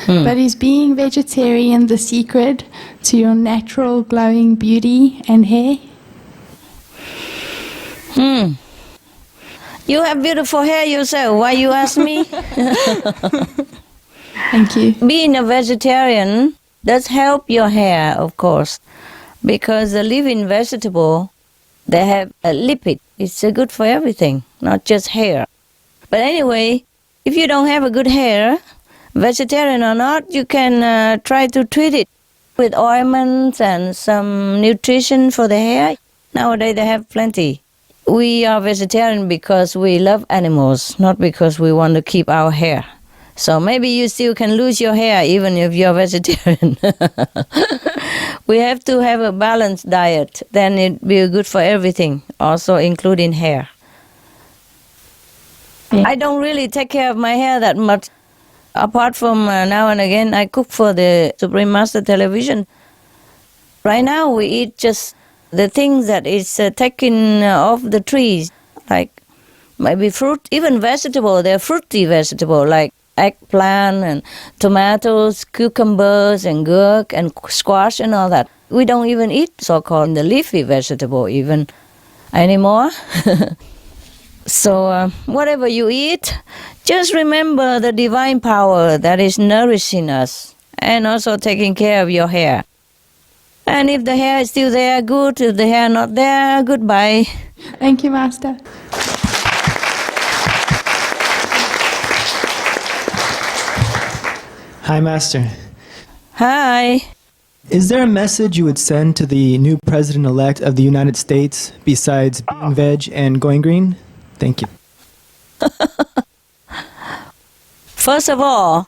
Speaker 12: But is being vegetarian the secret to your natural glowing beauty and hair?
Speaker 3: You have beautiful hair yourself. Why you ask me?
Speaker 12: Thank you.
Speaker 3: Being a vegetarian does help your hair, of course, because the living vegetable, they have a lipid. It's good for everything, not just hair. But anyway, if you don't have a good hair, vegetarian or not, you can try to treat it with ointments and some nutrition for the hair. Nowadays they have plenty. We are vegetarian because we love animals, not because we want to keep our hair. So maybe you still can lose your hair even if you're vegetarian. We have to have a balanced diet, then it'll be good for everything, also including hair. I don't really take care of my hair that much. Apart from now and again, I cook for the Supreme Master Television. Right now, we eat just the things that is taken off the trees, like maybe fruit, even vegetable. They're fruity vegetable, like eggplant and tomatoes, cucumbers and gurk and squash and all that. We don't even eat so-called the leafy vegetable even anymore. So whatever you eat, just remember the divine power that is nourishing us and also taking care of your hair. And if the hair is still there, good. If the hair not there, goodbye.
Speaker 12: Thank you, Master.
Speaker 21: Hi, Master.
Speaker 3: Hi.
Speaker 21: Is there a message you would send to the new president-elect of the United States besides being veg and going green? Thank you.
Speaker 3: First of all,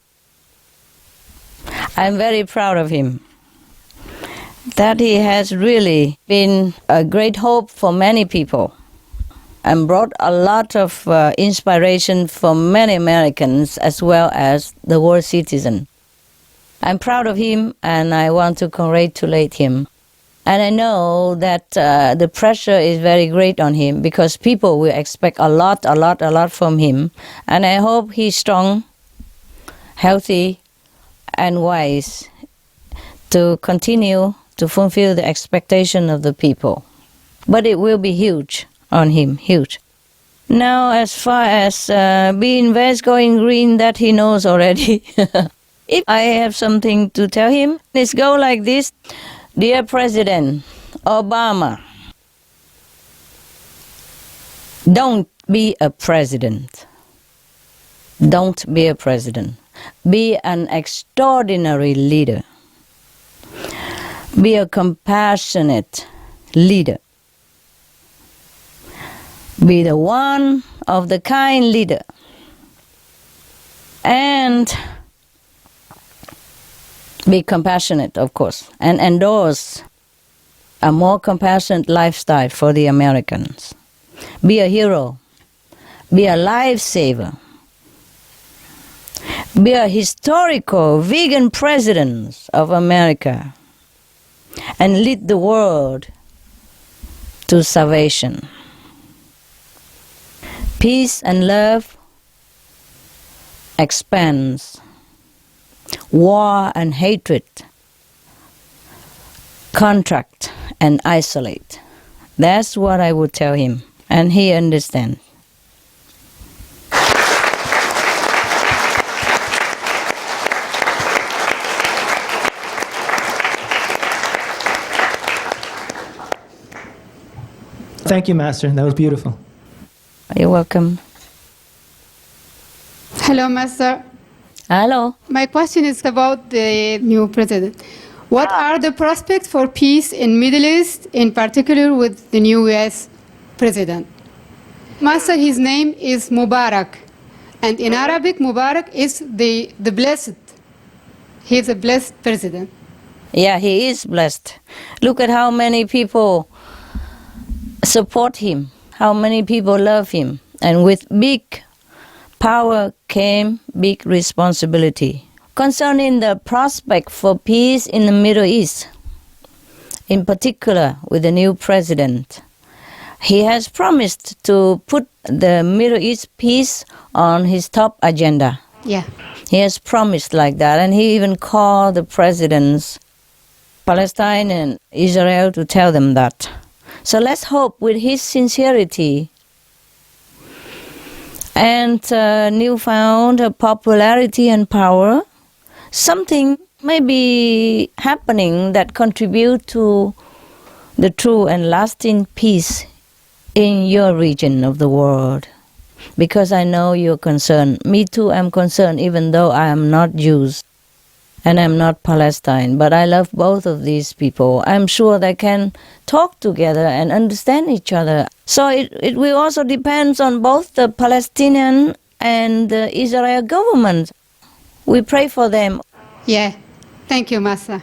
Speaker 3: I'm very proud of him. That he has really been a great hope for many people. and brought a lot of inspiration for many Americans as well as the world citizen. I'm proud of him and I want to congratulate him. And I know that the pressure is very great on him because people will expect a lot from him. And I hope he's strong, healthy, and wise to continue to fulfill the expectation of the people. But it will be huge on him, huge. Now, as far as being West going green, that he knows already. If I have something to tell him, let's go like this. Dear President Obama, don't be a president. Don't be a president. Be an extraordinary leader. Be a compassionate leader. Be the one of the kind leader. And be compassionate, of course, and endorse a more compassionate lifestyle for the Americans. Be a hero. Be a lifesaver. Be a historical vegan president of America and lead the world to salvation. Peace and love expands. War and hatred contract and isolate. That's what I would tell him, and he understands.
Speaker 21: Thank you, Master. That was beautiful.
Speaker 3: You're welcome.
Speaker 1: Hello, Master.
Speaker 3: Hello.
Speaker 1: My question is about the new president. What are the prospects for peace in Middle East, in particular with the new U.S. president? Master, his name is Mubarak, and in Arabic, Mubarak is the blessed. He is a blessed president.
Speaker 3: Yeah, he is blessed. Look at how many people support him, how many people love him, and with big power came big responsibility. Concerning the prospect for peace in the Middle East, in particular with the new president, he has promised to put the Middle East peace on his top agenda.
Speaker 1: Yeah.
Speaker 3: He has promised like that, and he even called the presidents, Palestine and Israel, to tell them that. So let's hope with his sincerity and newfound popularity and power, something may be happening that contribute to the true and lasting peace in your region of the world. Because I know you're concerned. Me too, I'm concerned, even though I am not Jews and I'm not Palestine. But I love both of these people. I'm sure they can talk together and understand each other. So it will also depend on both the Palestinian and the Israel government. We pray for them.
Speaker 1: Yeah. Thank you, Master.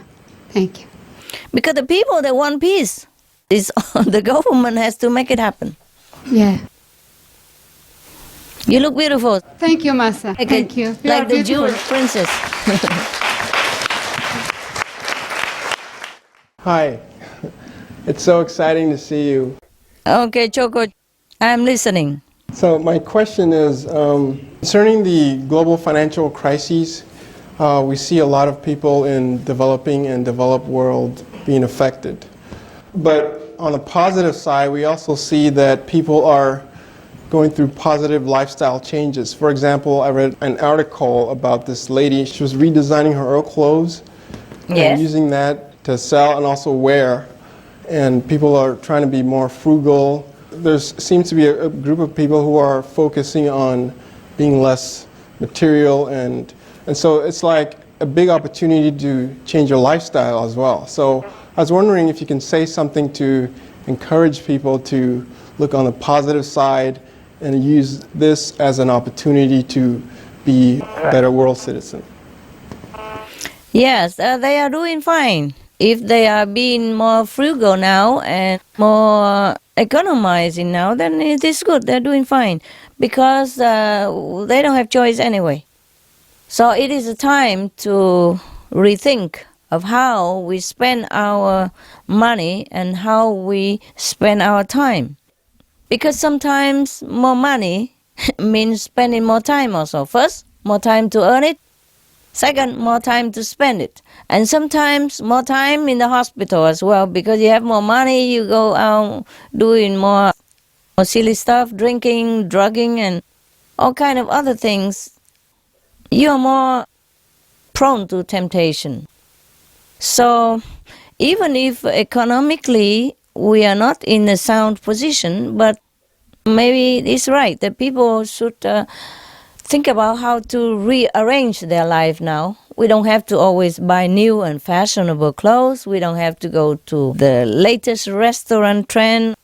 Speaker 1: Thank you.
Speaker 3: Because the people, they want peace. The government has to make it happen.
Speaker 1: Yeah.
Speaker 3: You look beautiful.
Speaker 1: Thank you, Master. Thank you. You are
Speaker 3: Like the
Speaker 1: beautiful.
Speaker 3: Jewish princess.
Speaker 2: Hi. It's so exciting to see you.
Speaker 3: Okay, Choco, I'm listening.
Speaker 2: So my question is, concerning the global financial crises, we see a lot of people in developing and developed world being affected. But on the positive side, we also see that people are going through positive lifestyle changes. For example, I read an article about this lady. She was redesigning her old clothes and using that to sell and also wear. And people are trying to be more frugal. There seems to be a group of people who are focusing on being less material, and so it's like a big opportunity to change your lifestyle as well. So I was wondering if you can say something to encourage people to look on the positive side and use this as an opportunity to be a better world citizen.
Speaker 3: Yes, they are doing fine. If they are being more frugal now and more economizing now, then it is good. They're doing fine because they don't have choice anyway. So it is a time to rethink of how we spend our money and how we spend our time. Because sometimes more money means spending more time also. First, more time to earn it. Second, more time to spend it. And sometimes more time in the hospital as well, because you have more money, you go out doing more silly stuff, drinking, drugging, and all kind of other things. You are more prone to temptation. So even if economically we are not in a sound position, but maybe it's right that people should think about how to rearrange their life now. We don't have to always buy new and fashionable clothes. We don't have to go to the latest restaurant trend.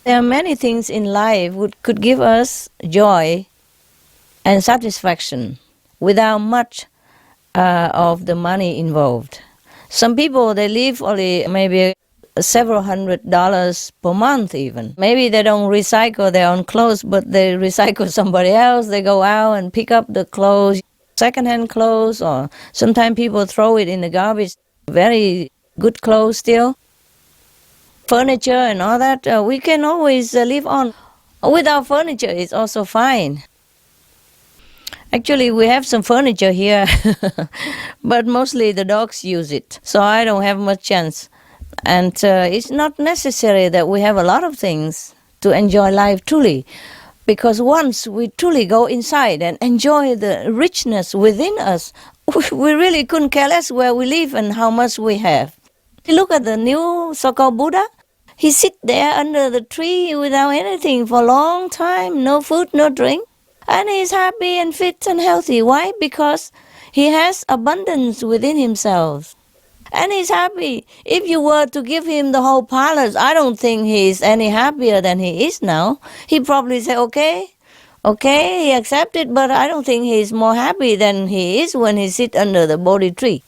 Speaker 3: There are many things in life which could give us joy and satisfaction without much of the money involved. Some people, they live only maybe several $100s per month even. Maybe they don't recycle their own clothes, but they recycle somebody else. They go out and pick up the clothes, secondhand clothes, or sometimes people throw it in the garbage. Very good clothes still. Furniture and all that, we can always live on. Without furniture, it's also fine. Actually, we have some furniture here, but mostly the dogs use it, so I don't have much chance. And it's not necessary that we have a lot of things to enjoy life truly, because once we truly go inside and enjoy the richness within us, we really couldn't care less where we live and how much we have. Look at the new so-called Buddha. He sits there under the tree without anything for a long time, no food, no drink. And he's happy and fit and healthy. Why? Because he has abundance within himself. And he's happy. If you were to give him the whole palace, I don't think he's any happier than he is now. He'd probably say, okay, he accepted, but I don't think he's more happy than he is when he sits under the Bodhi tree.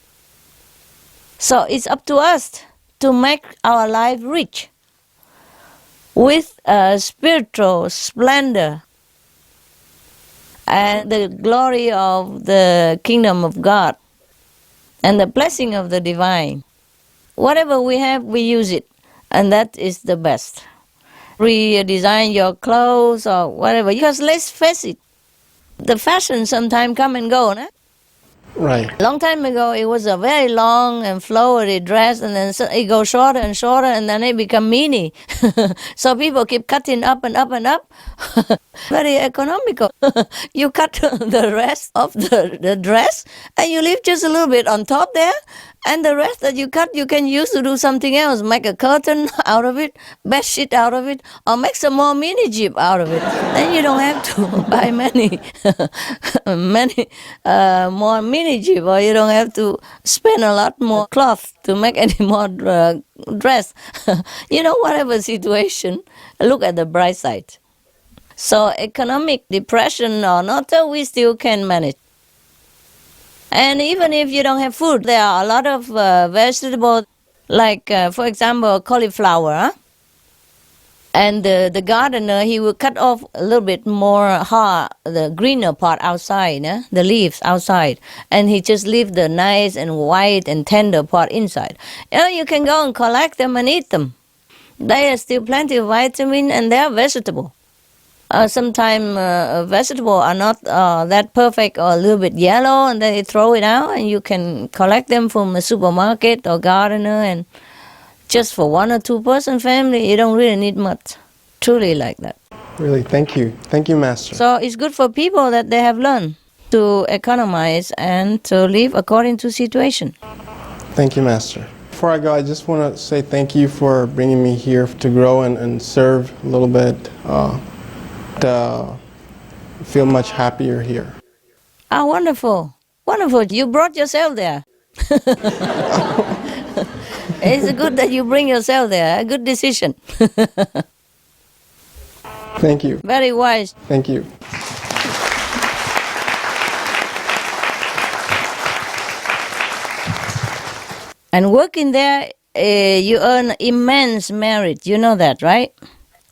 Speaker 3: So it's up to us to make our life rich with spiritual splendor and the glory of the kingdom of God and the blessing of the divine. Whatever we have, we use it, and that is the best. Redesign your clothes or whatever, because let's face it, the fashion sometimes come and go, no?
Speaker 2: Right.
Speaker 3: A long time ago, it was a very long and flowery dress, and then it goes shorter and shorter, and then it become mini. So people keep cutting up and up and up. Very economical. You cut the rest of the dress, and you leave just a little bit on top there, and the rest that you cut, you can use to do something else. Make a curtain out of it, bed sheet out of it, or make some more mini jeep out of it. Then you don't have to buy many more mini jeep, or you don't have to spend a lot more cloth to make any more dress. Whatever situation, look at the bright side. So economic depression or not, we still can manage. And even if you don't have food, there are a lot of vegetables, like, for example, cauliflower. Huh? And the gardener, he will cut off a little bit more hard, the greener part outside, the leaves outside. And he just leave the nice and white and tender part inside. You can go and collect them and eat them. There is still plenty of vitamin, and they are vegetable. Sometimes vegetables are not that perfect, or a little bit yellow, and then they throw it out, and you can collect them from a supermarket or gardener, and just for 1 or 2 person family, you don't really need much. Truly like that.
Speaker 2: Really, thank you. Thank you, Master.
Speaker 3: So it's good for people that they have learned to economize and to live according to situation.
Speaker 2: Thank you, Master. Before I go, I just want to say thank you for bringing me here to grow and serve a little bit. To feel much happier here.
Speaker 3: Ah, wonderful. Wonderful. You brought yourself there. It's good that you bring yourself there. A good decision.
Speaker 2: Thank you.
Speaker 3: Very wise.
Speaker 2: Thank you.
Speaker 3: And working there, you earn immense merit. You know that, right?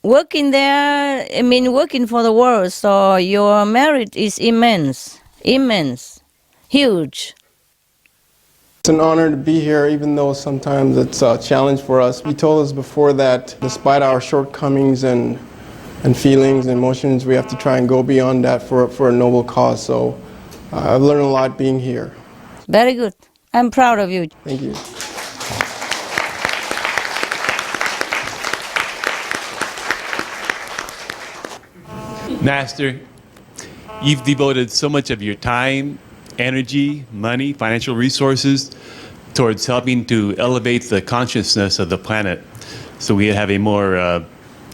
Speaker 3: Working there, I mean, working for the world, so your merit is immense, huge.
Speaker 2: It's an honor to be here, even though sometimes it's a challenge for us. You told us before that despite our shortcomings and feelings and emotions, we have to try and go beyond that for a noble cause. So I've learned a lot being here.
Speaker 3: Very good. I'm proud of you.
Speaker 2: Thank you.
Speaker 4: Master, you've devoted so much of your time, energy, money, financial resources towards helping to elevate the consciousness of the planet so we have a more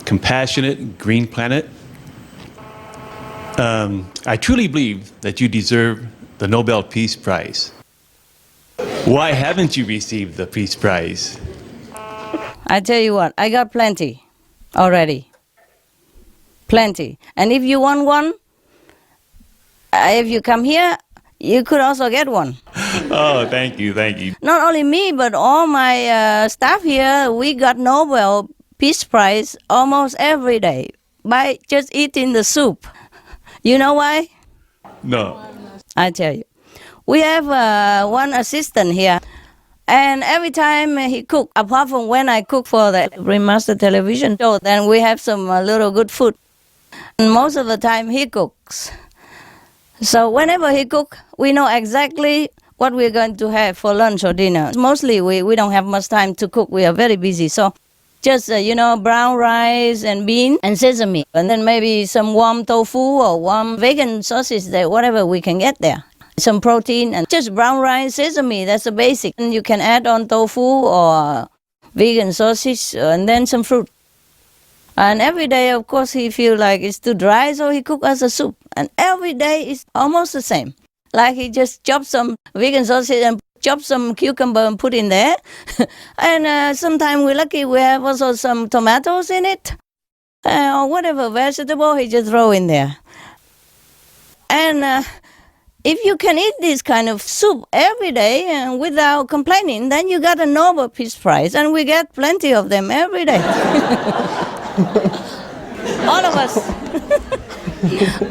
Speaker 4: compassionate, green planet. I truly believe that you deserve the Nobel Peace Prize. Why haven't you received the Peace Prize?
Speaker 3: I tell you what, I got plenty already. Plenty. And if you want one, if you come here, you could also get one.
Speaker 4: Oh, thank you, thank you.
Speaker 3: Not only me, but all my staff here, we got Nobel Peace Prize almost every day by just eating the soup. You know why?
Speaker 4: No.
Speaker 3: I tell you. We have one assistant here, and every time he cooks, apart from when I cook for the remastered television show, then we have some little good food. And most of the time he cooks. So whenever he cooks, we know exactly what we're going to have for lunch or dinner. Mostly we don't have much time to cook. We are very busy. So just, brown rice and bean and sesame. And then maybe some warm tofu or warm vegan sausage, there, whatever we can get there. Some protein and just brown rice, sesame, that's the basic. And you can add on tofu or vegan sausage and then some fruit. And every day, of course, he feels like it's too dry, so he cooks us a soup. And every day is almost the same. Like he just chops some vegan sausage and chop some cucumber and put in there. And sometimes we're lucky we have also some tomatoes in it. Or whatever vegetable he just throw in there. And if you can eat this kind of soup every day and without complaining, then you got a Nobel Peace Prize. And we get plenty of them every day. All of us.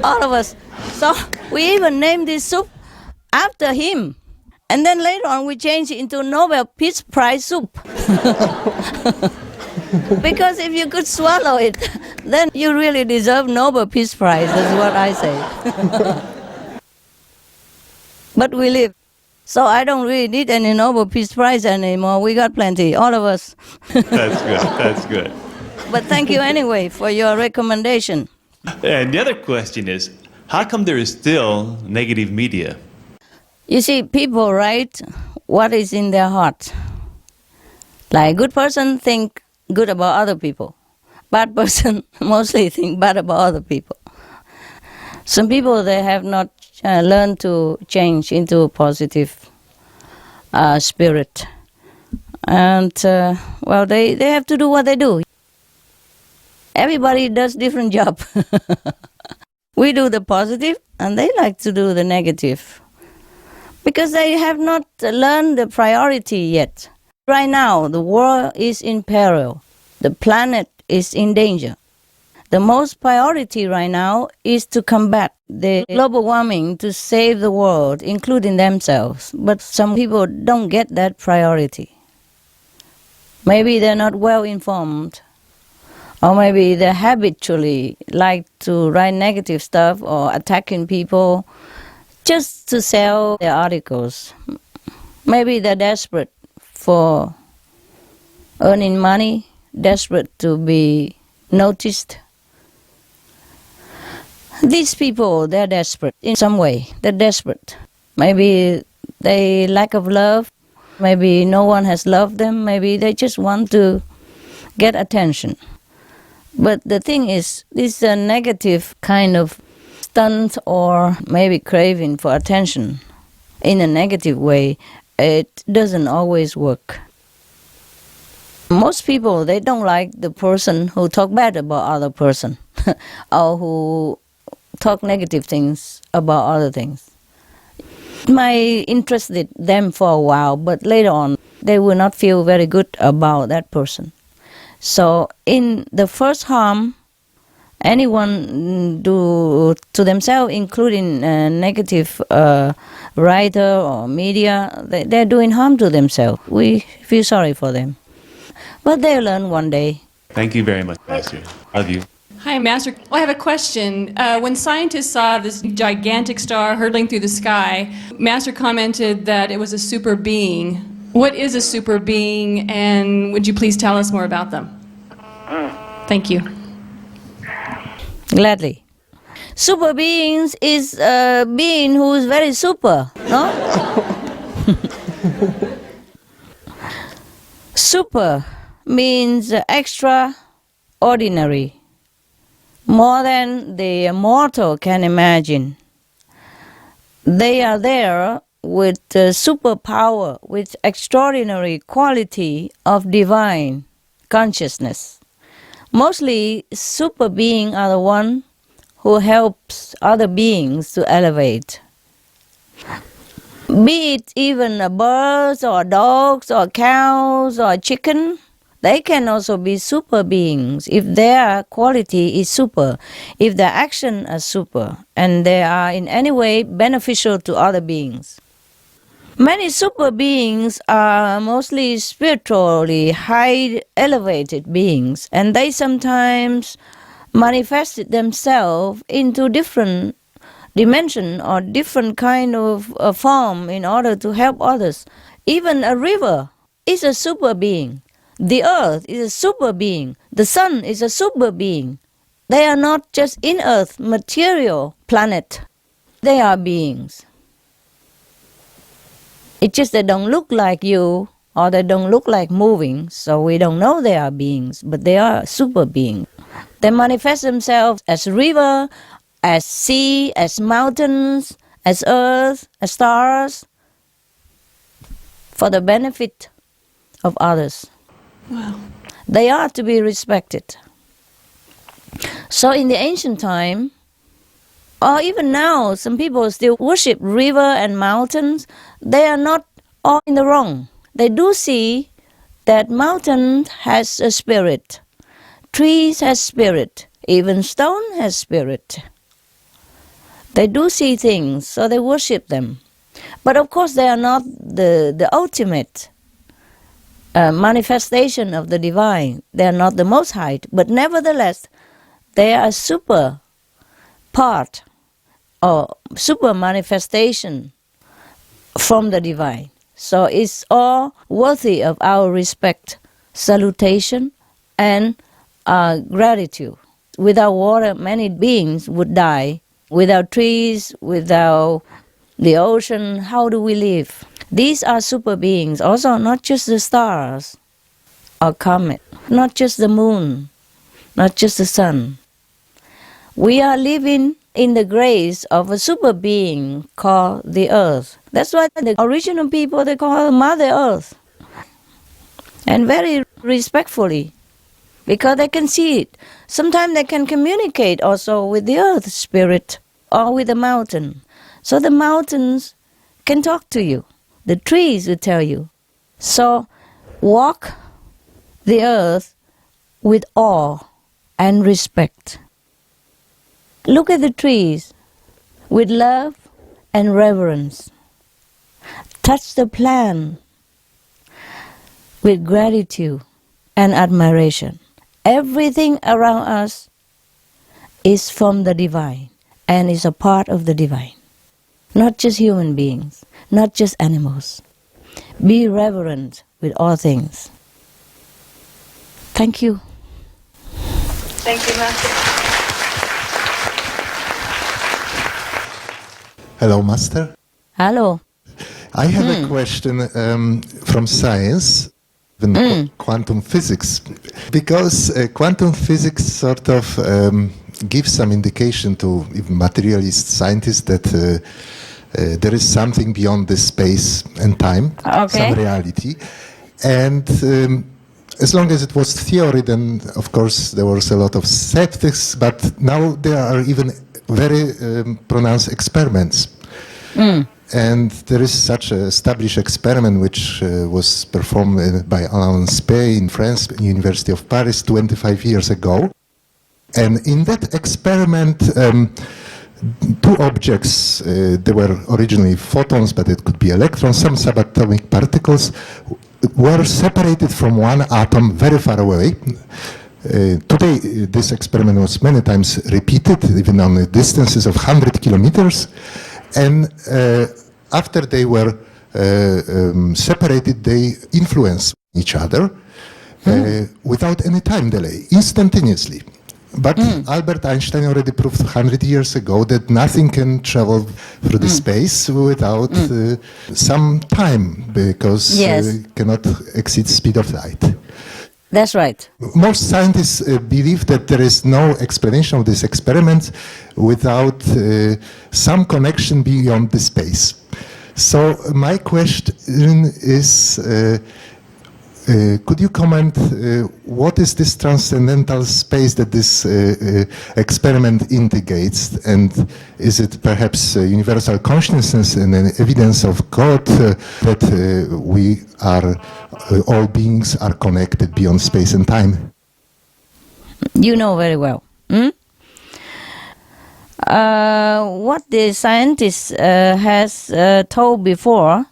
Speaker 3: All of us. So we even named this soup after him. And then later on we changed it into Nobel Peace Prize soup. Because if you could swallow it, then you really deserve Nobel Peace Prize, that's what I say. But we live. So I don't really need any Nobel Peace Prize anymore. We got plenty, all of us.
Speaker 4: That's good, that's good.
Speaker 3: But thank you anyway for your recommendation.
Speaker 4: And the other question is, how come there is still negative media?
Speaker 3: You see, people write what is in their heart. Like a good person think good about other people. Bad person mostly think bad about other people. Some people, they have not learned to change into a positive spirit. And, they have to do what they do. Everybody does different job. We do the positive, and they like to do the negative. Because they have not learned the priority yet. Right now, the world is in peril. The planet is in danger. The most priority right now is to combat the global warming, to save the world, including themselves. But some people don't get that priority. Maybe they're not well informed. Or maybe they habitually like to write negative stuff or attacking people just to sell their articles. Maybe they're desperate for earning money, desperate to be noticed. These people, they're desperate in some way. They're desperate. Maybe they lack of love. Maybe no one has loved them. Maybe they just want to get attention. But the thing is, this negative kind of stunt or maybe craving for attention in a negative way, it doesn't always work. Most people, they don't like the person who talk bad about other person or who talk negative things about other things. It might interest them for a while, but later on, they will not feel very good about that person. So in the first harm anyone do to themselves, including negative writer or media, they're doing harm to themselves. We feel sorry for them. But they'll learn one day.
Speaker 4: Thank you very much, Master. Love you.
Speaker 5: Hi, Master. I have a question. When scientists saw this gigantic star hurtling through the sky, Master commented that it was a super being. What is a super being, and would you please tell us more about them? Thank you.
Speaker 3: Gladly. Super beings is a being who is very super, no? Super means extraordinary, more than the mortal can imagine. They are there with superpower, with extraordinary quality of divine consciousness. Mostly super beings are the one who helps other beings to elevate. Be it even birds or dogs or cows or chicken, they can also be super beings if their quality is super, if their action is super, and they are in any way beneficial to other beings. Many super beings are mostly spiritually high elevated beings, and they sometimes manifest themselves into different dimension or different kind of form in order to help others. Even a river is a super being. The earth is a super being. The sun is a super being. They are not just in earth, material planet. They are beings. It's just they don't look like you, or they don't look like moving, so we don't know they are beings, but they are super beings. They manifest themselves as river, as sea, as mountains, as earth, as stars, for the benefit of others.
Speaker 5: Wow.
Speaker 3: They are to be respected. So in the ancient time, or even now, some people still worship river and mountains. They are not all in the wrong. They do see that mountain has a spirit, trees has spirit, even stone has spirit. They do see things, so they worship them. But of course they are not the ultimate manifestation of the divine. They are not the most high, but nevertheless they are a super part or super manifestation from the divine. So it's all worthy of our respect, salutation, and gratitude. Without water, many beings would die. Without trees, without the ocean, how do we live? These are super beings, also not just the stars or comet, not just the moon, not just the sun. We are living in the grace of a super being called the earth. That's why the original people, they call her Mother Earth. And very respectfully, because they can see it. Sometimes they can communicate also with the earth spirit or with the mountain. So the mountains can talk to you. The trees will tell you. So walk the earth with awe and respect. Look at the trees with love and reverence. Touch the plant with gratitude and admiration. Everything around us is from the divine and is a part of the divine. Not just human beings, not just animals. Be reverent with all things. Thank you.
Speaker 5: Thank you, Master.
Speaker 22: Hello, Master.
Speaker 3: Hello.
Speaker 22: I have a question from science, quantum physics, because quantum physics sort of gives some indication to even materialist scientists that there is something beyond this space and time, some reality. And as long as it was theory, then of course there was a lot of skeptics, but now there are even very pronounced experiments. And there is such an established experiment which was performed by Alain Spey in France, University of Paris, 25 years ago. And in that experiment, two objects, they were originally photons, but it could be electrons, some subatomic particles, were separated from one atom very far away. Today, this experiment was many times repeated, even on the distances of 100 kilometers. And after they were separated, they influenced each other without any time delay, instantaneously. But Albert Einstein already proved 100 years ago that nothing can travel through the space without some time, because it cannot exceed speed of light.
Speaker 3: That's right.
Speaker 22: Most scientists believe that there is no explanation of this experiment without some connection beyond the space. So my question is, could you comment, what is this transcendental space that this experiment indicates, and is it perhaps universal consciousness and an evidence of God that we are, all beings are connected beyond space and time?
Speaker 3: You know very well. What the scientist has told before,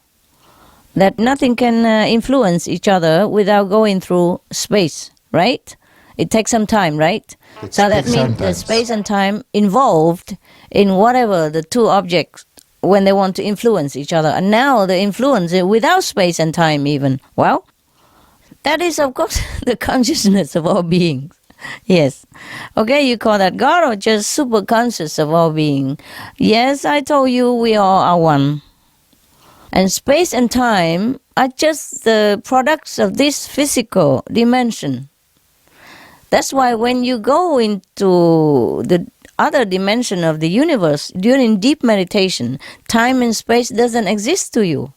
Speaker 3: that nothing can influence each other without going through space, right? It takes some time, right? So that means the space and time involved in whatever the two objects, when they want to influence each other. And now the influence without space and time even. Well, that is, of course, the consciousness of all beings. Yes. Okay, you call that God or just super conscious of all being? Yes, I told you we all are one. And space and time are just the products of this physical dimension. That's why when you go into the other dimension of the universe during deep meditation, time and space doesn't exist to you.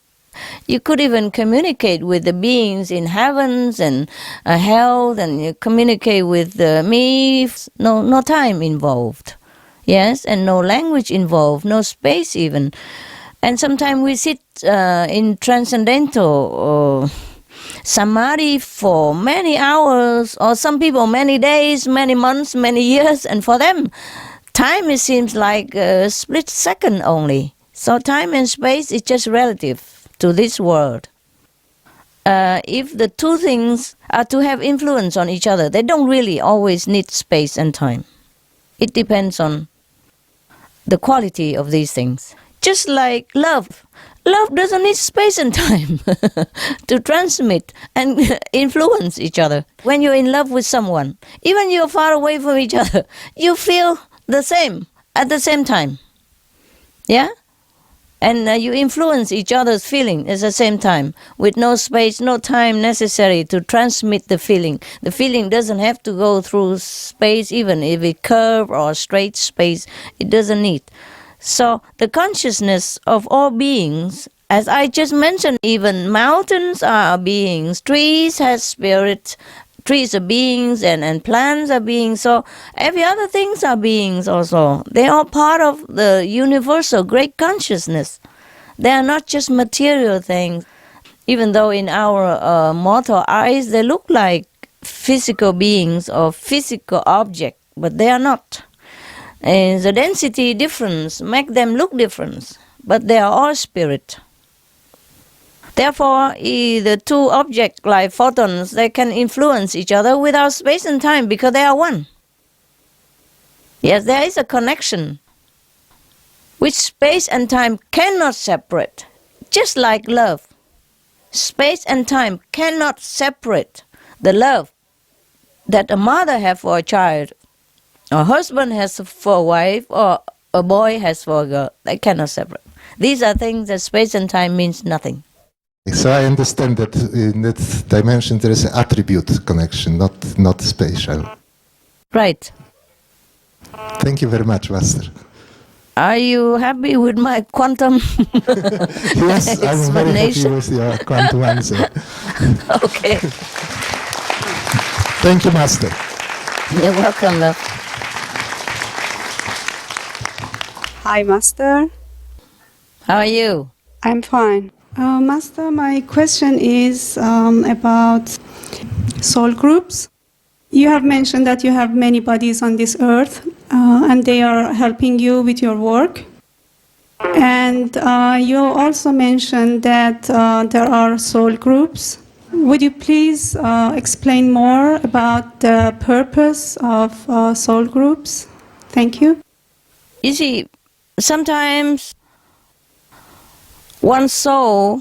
Speaker 3: You could even communicate with the beings in heavens and hell, and you communicate with me. No time involved. Yes, and no language involved, no space even. And sometimes we sit in transcendental samadhi for many hours, or some people many days, many months, many years, and for them, time it seems like a split second only. So time and space is just relative to this world. If the two things are to have influence on each other, they don't really always need space and time. It depends on the quality of these things. Just like love. Love doesn't need space and time to transmit and influence each other. When you're in love with someone, even you're far away from each other, you feel the same at the same time. Yeah? And you influence each other's feeling at the same time, with no space, no time necessary to transmit the feeling. The feeling doesn't have to go through space, even if it curved or straight space, it doesn't need. So the consciousness of all beings, as I just mentioned, even mountains are beings, trees have spirit, trees are beings, and plants are beings. So every other things are beings also. They are part of the universal great consciousness. They are not just material things. Even though in our mortal eyes they look like physical beings or physical objects, but they are not. And the density difference make them look different, but they are all spirit. Therefore, the two objects like photons, they can influence each other without space and time because they are one. Yes, there is a connection which space and time cannot separate, just like love. Space and time cannot separate the love that a mother has for a child, a husband has for a wife, or a boy has for a girl. They cannot separate. These are things that space and time means nothing.
Speaker 22: So I understand that in that dimension there is an attribute connection, not spatial.
Speaker 3: Right.
Speaker 22: Thank you very much, Master.
Speaker 3: Are you happy with my quantum
Speaker 22: Yes, I'm very happy with your quantum answer.
Speaker 3: Okay.
Speaker 22: Thank you, Master.
Speaker 3: You're welcome, love.
Speaker 7: Hi, Master.
Speaker 3: How are you?
Speaker 7: I'm fine. Master, my question is about soul groups. You have mentioned that you have many bodies on this earth and they are helping you with your work. And you also mentioned that there are soul groups. Would you please explain more about the purpose of soul groups? Thank you.
Speaker 3: You see, sometimes one soul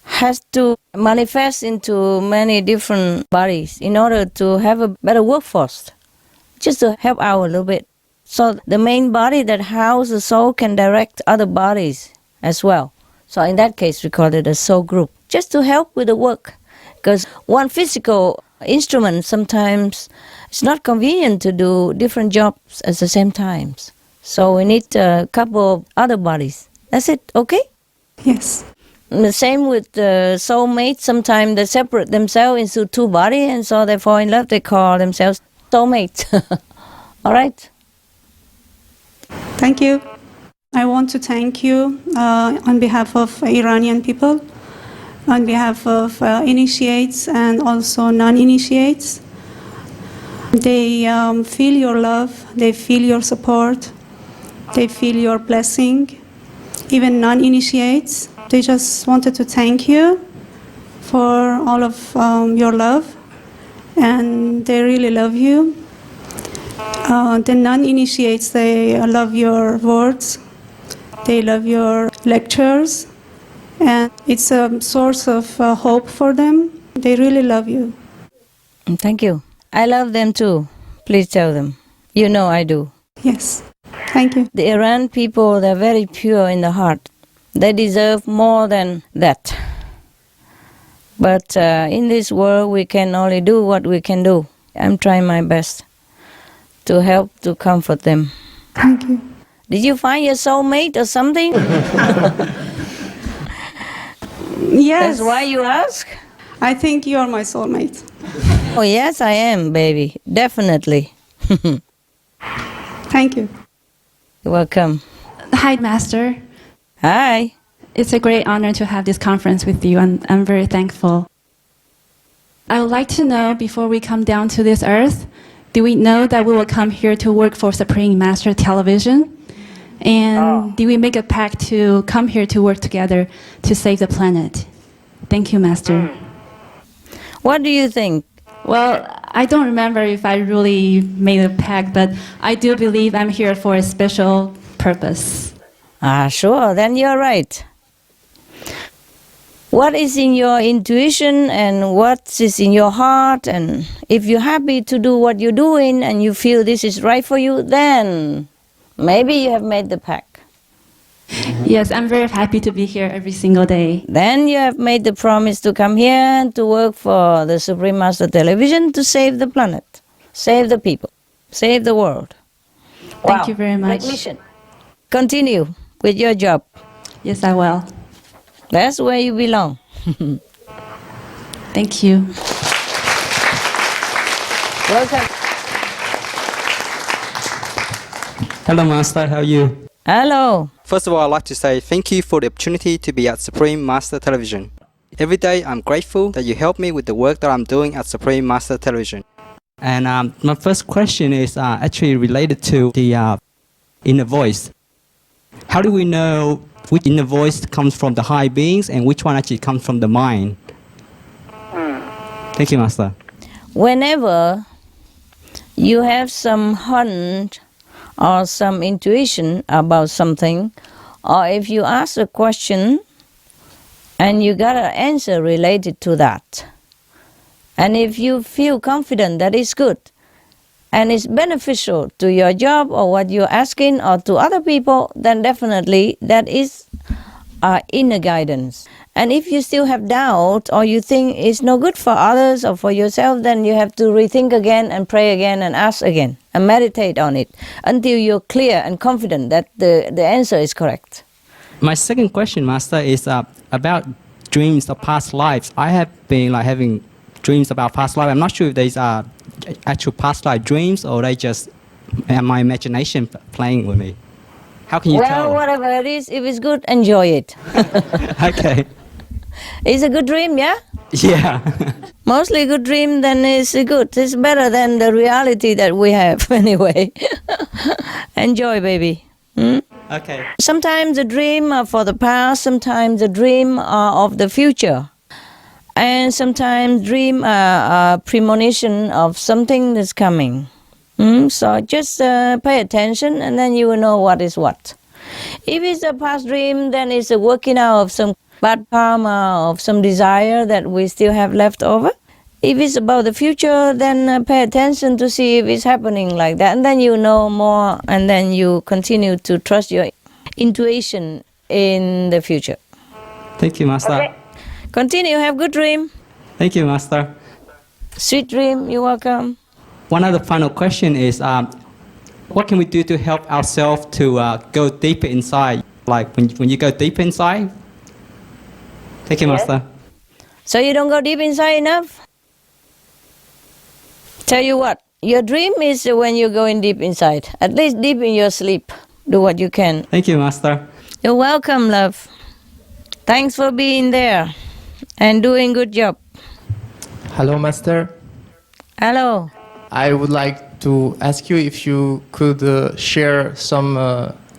Speaker 3: has to manifest into many different bodies in order to have a better workforce, just to help out a little bit. So the main body that houses the soul can direct other bodies as well. So in that case, we call it a soul group, just to help with the work. Because one physical instrument sometimes it's not convenient to do different jobs at the same time. So we need a couple of other bodies. That's it, okay?
Speaker 7: Yes.
Speaker 3: And the same with the soulmates. Sometimes they separate themselves into two bodies, and so they fall in love. They call themselves soulmates. All right?
Speaker 7: Thank you. I want to thank you on behalf of Iranian people, on behalf of initiates and also non-initiates. They feel your love, they feel your support, they feel your blessing. Even non-initiates, they just wanted to thank you for all of your love, and they really love you. The non-initiates, they love your words, they love your lectures, and it's a source of hope for them. They really love you.
Speaker 3: Thank you. I love them too. Please tell them. You know I do.
Speaker 7: Yes. Thank you.
Speaker 3: The Iran people, they're very pure in the heart. They deserve more than that. But in this world, we can only do what we can do. I'm trying my best to help, to comfort them.
Speaker 7: Thank you.
Speaker 3: Did you find your soulmate or something?
Speaker 7: Yes.
Speaker 3: That's why you ask?
Speaker 7: I think you are my soulmate.
Speaker 3: Oh, yes, I am, baby. Definitely.
Speaker 7: Thank you.
Speaker 3: You're welcome.
Speaker 8: Hi, Master.
Speaker 3: Hi.
Speaker 8: It's a great honor to have this conference with you, and I'm very thankful. I would like to know, before we come down to this earth, do we know that we will come here to work for Supreme Master Television? And do we make a pact to come here to work together to save the planet? Thank you, Master.
Speaker 3: What do you think?
Speaker 8: Well, I don't remember if I really made a pact, but I do believe I'm here for a special purpose.
Speaker 3: Sure, then you're right. What is in your intuition and what is in your heart, and if you're happy to do what you're doing and you feel this is right for you, then maybe you have made the pact.
Speaker 8: Yes, I'm very happy to be here every single day.
Speaker 3: Then you have made the promise to come here and to work for the Supreme Master Television to save the planet, save the people, save the world.
Speaker 8: Thank you very much.
Speaker 3: Great mission. Continue with your job.
Speaker 8: Yes, I will.
Speaker 3: That's where you belong.
Speaker 8: Thank you.
Speaker 3: Welcome.
Speaker 23: Hello, Master. How are you?
Speaker 3: Hello.
Speaker 23: First of all, I'd like to say thank you for the opportunity to be at Supreme Master Television. Every day, I'm grateful that you help me with the work that I'm doing at Supreme Master Television. And my first question is actually related to the inner voice. How do we know which inner voice comes from the high beings and which one actually comes from the mind? Thank you, Master.
Speaker 3: Whenever you have some hunch or some intuition about something, or if you ask a question and you got an answer related to that, and if you feel confident that it's good and it's beneficial to your job or what you're asking or to other people, then definitely that is inner guidance. And if you still have doubt or you think it's no good for others or for yourself, then you have to rethink again and pray again and ask again and meditate on it until you're clear and confident that the answer is correct.
Speaker 23: My second question, Master, is about dreams of past lives. I have been having dreams about past life. I'm not sure if these are actual past life dreams or they just my imagination playing with me. How can you
Speaker 3: well,
Speaker 23: tell?
Speaker 3: whatever it is, if it's good, enjoy it.
Speaker 23: Okay.
Speaker 3: It's a good dream, yeah?
Speaker 23: Yeah.
Speaker 3: Mostly a good dream, then it's good. It's better than the reality that we have anyway. Enjoy, baby. Hmm?
Speaker 23: Okay.
Speaker 3: Sometimes a dream are for the past, sometimes a dream are of the future. And sometimes dream are a premonition of something that's coming. So just pay attention and then you will know what is what. If it's a past dream, then it's a working out of some bad karma, of some desire that we still have left over. If it's about the future, then pay attention to see if it's happening like that. And then you know more and then you continue to trust your intuition in the future.
Speaker 23: Thank you, Master.
Speaker 3: Okay. Continue, have good dream.
Speaker 23: Thank you, Master.
Speaker 3: Sweet dream, you're welcome.
Speaker 23: One other final question is, what can we do to help ourselves to go deeper inside? Like when you go deep inside? Thank you, Master.
Speaker 3: So you don't go deep inside enough? Tell you what, your dream is when you're going deep inside. At least deep in your sleep. Do what you can.
Speaker 23: Thank you, Master.
Speaker 3: You're welcome, love. Thanks for being there and doing good job.
Speaker 9: Hello, Master.
Speaker 3: Hello.
Speaker 9: I would like to ask you if you could share some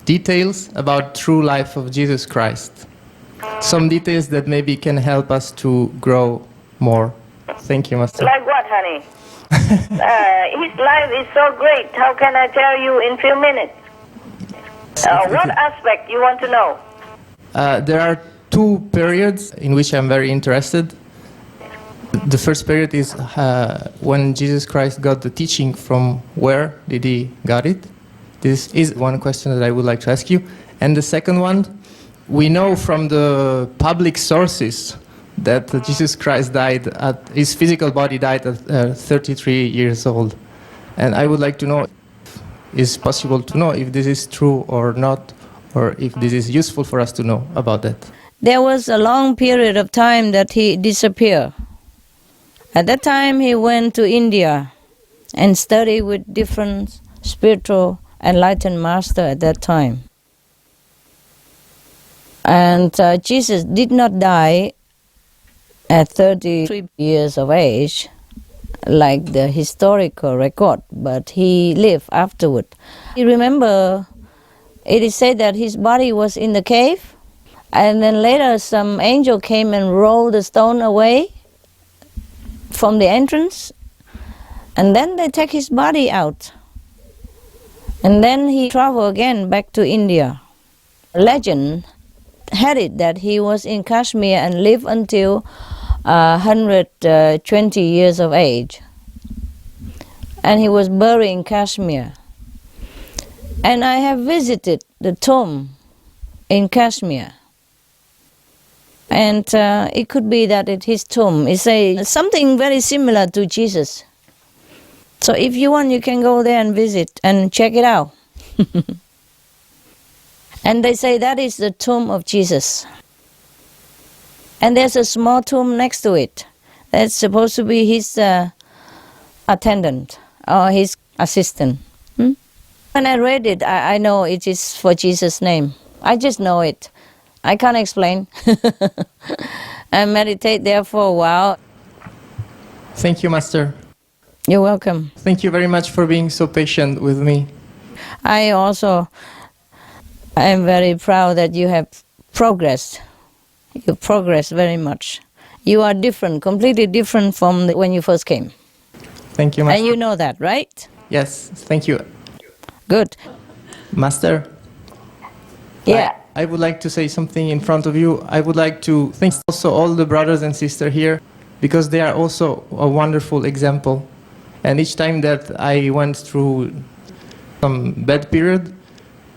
Speaker 9: details about true life of Jesus Christ. Some details that maybe can help us to grow more. Thank you, Master.
Speaker 10: Like what, honey? His life is so great. How can I tell you in few minutes? What aspect you want to know?
Speaker 9: There are two periods in which I'm very interested. The first period is when Jesus Christ got the teaching. From where did he got it? This is one question that I would like to ask you. And the second one, we know from the public sources that Jesus Christ died his physical body died at 33 years old. And I would like to know, is possible to know if this is true or not, or if this is useful for us to know about that?
Speaker 3: There was a long period of time that he disappeared. At that time, he went to India and studied with different spiritual enlightened masters at that time. And Jesus did not die at 33 years of age, like the historical record, but he lived afterward. You remember, it is said that his body was in the cave, and then later some angel came and rolled the stone away from the entrance, and then they take his body out. And then he traveled again back to India. Legend had it that he was in Kashmir and lived until 120 years of age. And he was buried in Kashmir. And I have visited the tomb in Kashmir. And it could be that at his tomb is something very similar to Jesus. So if you want, you can go there and visit and check it out. And they say that is the tomb of Jesus. And there's a small tomb next to it. That's supposed to be his attendant or his assistant. When I read it, I know it is for Jesus' name. I just know it. I can't explain. I meditate there for a while.
Speaker 9: Thank you, Master.
Speaker 3: You're welcome.
Speaker 9: Thank you very much for being so patient with me.
Speaker 3: I am very proud that you have progressed. You progress very much. You are different, completely different from when you first came.
Speaker 9: Thank you, Master.
Speaker 3: And you know that, right?
Speaker 9: Yes, thank you.
Speaker 3: Good.
Speaker 9: Master?
Speaker 3: Yeah.
Speaker 9: I would like to say something in front of you. I would like to thank also all the brothers and sisters here, because they are also a wonderful example. And each time that I went through some bad period,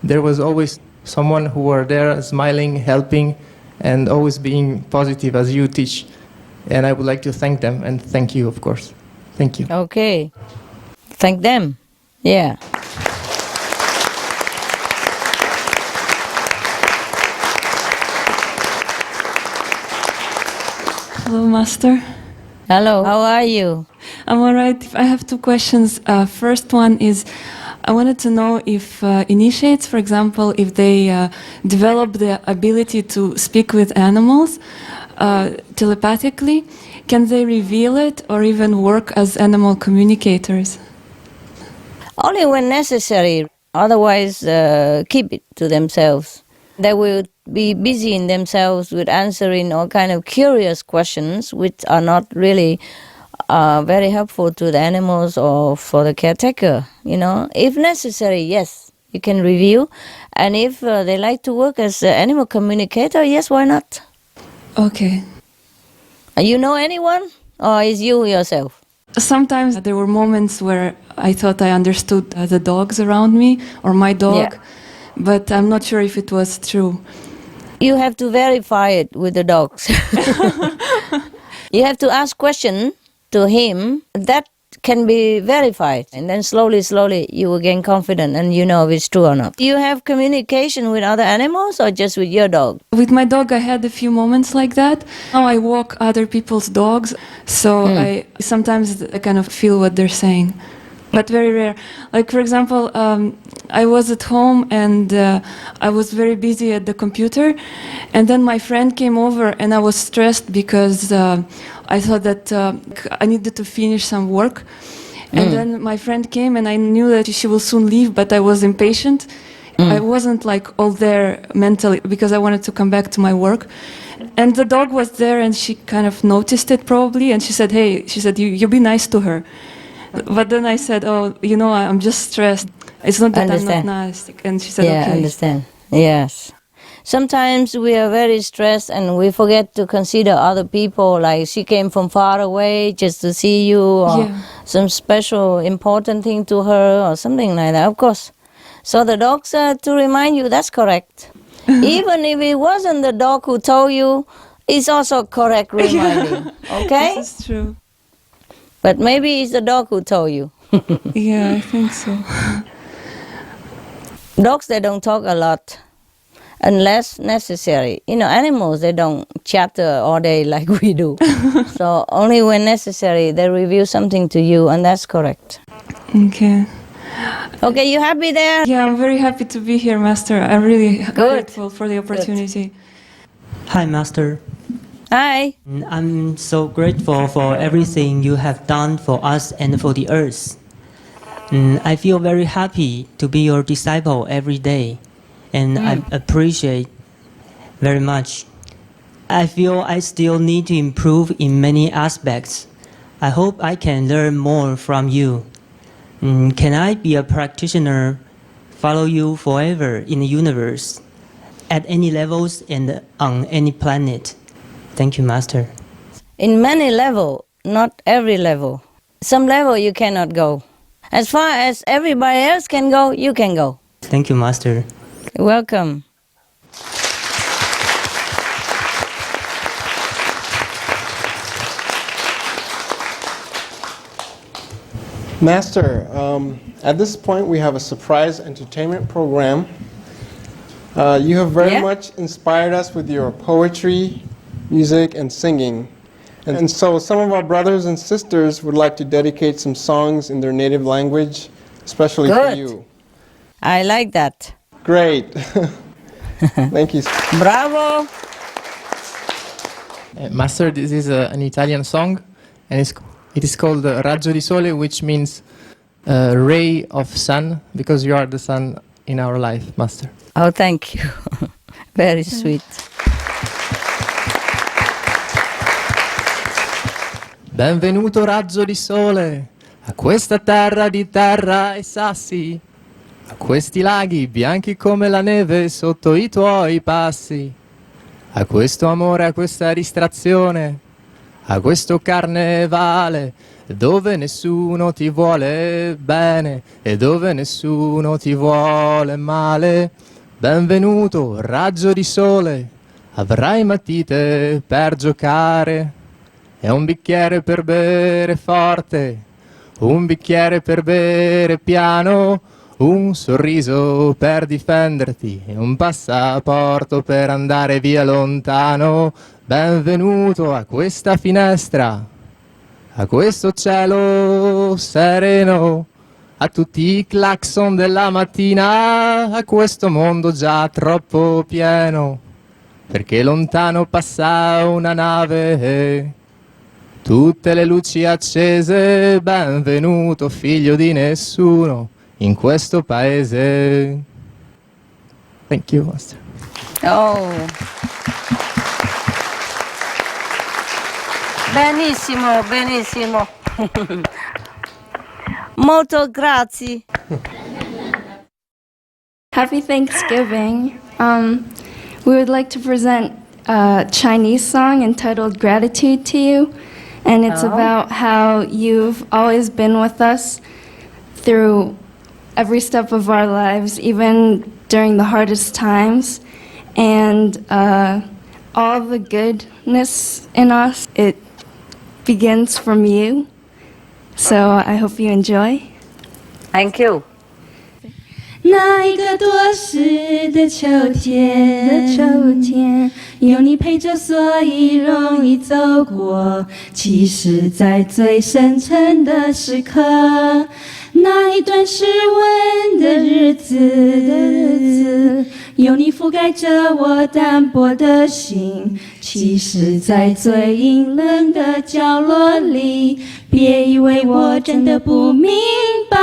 Speaker 9: there was always someone who were there smiling, helping, and always being positive as you teach. And I would like to thank them, and thank you, of course. Thank you.
Speaker 3: Okay. Thank them. Yeah.
Speaker 14: Hello, Master.
Speaker 3: Hello, how are you?
Speaker 14: I'm all right. I have two questions. First one is, I wanted to know if initiates, for example, if they develop the ability to speak with animals telepathically, can they reveal it or even work as animal communicators?
Speaker 3: Only when necessary, otherwise keep it to themselves. They will be busy in themselves with answering all kind of curious questions which are not really very helpful to the animals or for the caretaker, you know. If necessary, yes, you can review. And if they like to work as an animal communicator, yes, why not?
Speaker 14: Okay.
Speaker 3: You know anyone? Or is you yourself?
Speaker 14: Sometimes there were moments where I thought I understood the dogs around me or my dog, but I'm not sure if it was true.
Speaker 3: You have to verify it with the dogs. You have to ask questions to him that can be verified, and then slowly you will gain confidence and you know if it's true or not. Do you have communication with other animals or just with your dog?
Speaker 14: With my dog I had a few moments like that. Now I walk other people's dogs, so I sometimes I kind of feel what they're saying, but very rare. Like for example, I was at home and I was very busy at the computer, and then my friend came over and I was stressed because I thought that I needed to finish some work. And then my friend came and I knew that she will soon leave, but I was impatient. I wasn't like all there mentally because I wanted to come back to my work. And the dog was there and she kind of noticed it probably, and she said, hey, you be nice to her. But then I said, oh, you know, I'm just stressed. It's not that I'm not nice. And she said,
Speaker 3: yeah,
Speaker 14: okay.
Speaker 3: I understand. Yes. Sometimes we are very stressed and we forget to consider other people, like she came from far away just to see you, or some special important thing to her or something like that, of course. So the dogs to remind you, that's correct. Even if it wasn't the dog who told you, it's also correct reminding, okay?
Speaker 14: This is true.
Speaker 3: But maybe it's the dog who told you.
Speaker 14: Yeah, I think so.
Speaker 3: Dogs, they don't talk a lot. Unless necessary. You know, animals, they don't chatter all day like we do. So only when necessary, they reveal something to you, and that's correct.
Speaker 14: Okay.
Speaker 3: Okay, you happy there?
Speaker 14: Yeah, I'm very happy to be here, Master. I'm really grateful for the opportunity.
Speaker 11: Hi, Master.
Speaker 3: Hi.
Speaker 11: I'm so grateful for everything you have done for us and for the earth. I feel very happy to be your disciple every day. And I appreciate very much. I feel I still need to improve in many aspects. I hope I can learn more from you. Can I be a practitioner, follow you forever in the universe, at any levels and on any planet? Thank you, Master.
Speaker 3: In many levels, not every level. Some level you cannot go. As far as everybody else can go, you can go.
Speaker 11: Thank you, Master.
Speaker 3: You're welcome.
Speaker 2: Master, at this point we have a surprise entertainment program. You have very much inspired us with your poetry, music, and singing. And so some of our brothers and sisters would like to dedicate some songs in their native language, especially for you.
Speaker 3: I like that.
Speaker 2: Great. Thank you.
Speaker 3: Bravo.
Speaker 9: Master, this is an Italian song, and it is called Raggio di Sole, which means ray of sun, because you are the sun in our life, Master.
Speaker 3: Oh, thank you. Very sweet.
Speaker 9: Benvenuto raggio di sole a questa terra di terra e sassi, a questi laghi bianchi come la neve sotto i tuoi passi, a questo amore, a questa distrazione, a questo carnevale dove nessuno ti vuole bene e dove nessuno ti vuole male. Benvenuto raggio di sole, avrai matite per giocare e un bicchiere per bere forte, un bicchiere per bere piano, un sorriso per difenderti e un passaporto per andare via lontano. Benvenuto a questa finestra, a questo cielo sereno, a tutti i clacson della mattina, a questo mondo già troppo pieno, perché lontano passa una nave, tutte le luci accese, benvenuto figlio di nessuno in questo paese. Thank you, Master.
Speaker 3: Oh. Benissimo, benissimo. Molto grazie.
Speaker 6: Happy Thanksgiving. We would like to present a Chinese song entitled Gratitude to You. And it's about how you've always been with us through every step of our lives, even during the hardest times. And all the goodness in us, it begins from you. So I hope you enjoy.
Speaker 3: Thank you.
Speaker 13: 那一个多事的秋天，有你陪着，所以容易走过。其实，在最深沉的时刻，那一段失温的日子，有你覆盖着我单薄的心。其实，在最阴冷的角落里，别以为我真的不明白。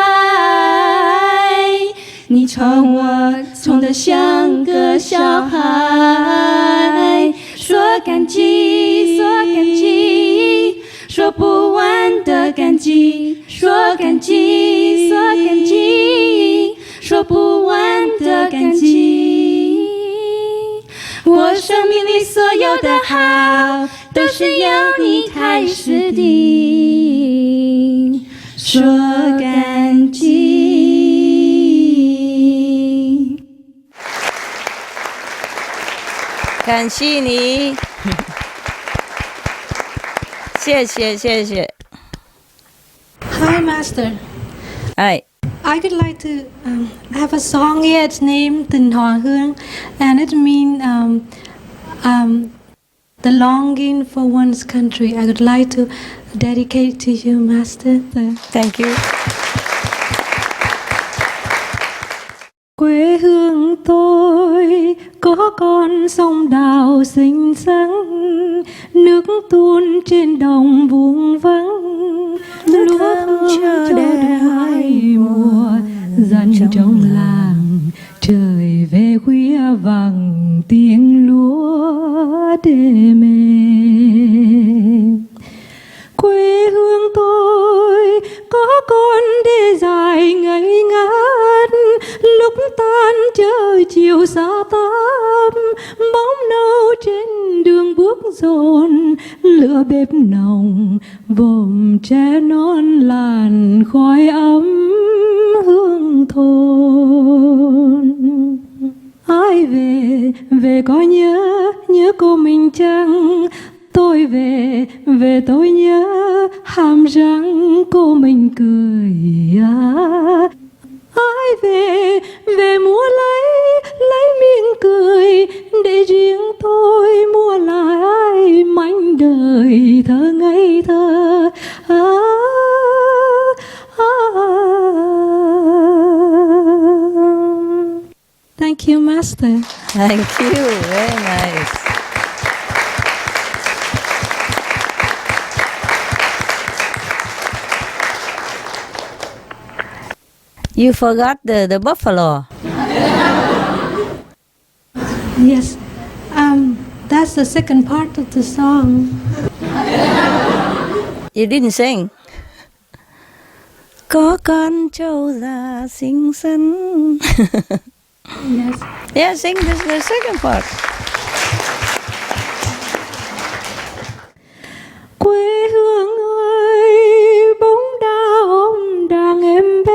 Speaker 13: 你宠我，宠得像个小孩，说感激，说感激，说不完的感激，说感激，说感激，说不完的感激。我生命里所有的好，都是由你开始的，说感激。
Speaker 3: 感谢你，谢谢谢谢。
Speaker 15: Hi, Master.
Speaker 3: Hi.
Speaker 15: I would like to have a song here. It's named Tình Hòa Hương, and it means the longing for one's country. I would like to dedicate to you, Master.
Speaker 3: Thank you.
Speaker 15: Quê hương tôi có con sông đào xinh xắn, nước tuôn trên đồng vuông vắng, lúa thơm chờ đợi hai mùa, dân trong làng trời về khuya vàng tiếng lúa đêm êm. Quê hương tôi có con đê dài ngây ngất, lúc tan trời chiều xa tăm, bóng nâu trên đường bước dồn, lửa bếp nồng vòm tre non làn khói ấm hương thôn. Ai về về có nhớ cô mình chăng? Tôi về về tôi nhớ hàm răng cô mình cười. Ai về về mua lấy miệng cười, để riêng tôi mua lại mảnh đời thơ ngây thơ. Thank you, Master.
Speaker 3: Thank you. Very nice. You forgot the buffalo.
Speaker 15: Yes, that's the second part of the song.
Speaker 3: You didn't sing. Có con trâu già xinh xắn.
Speaker 15: Yes.
Speaker 3: Yeah, sing this the second part.
Speaker 15: Quê hương ơi, bóng đá ôm đàn em bé,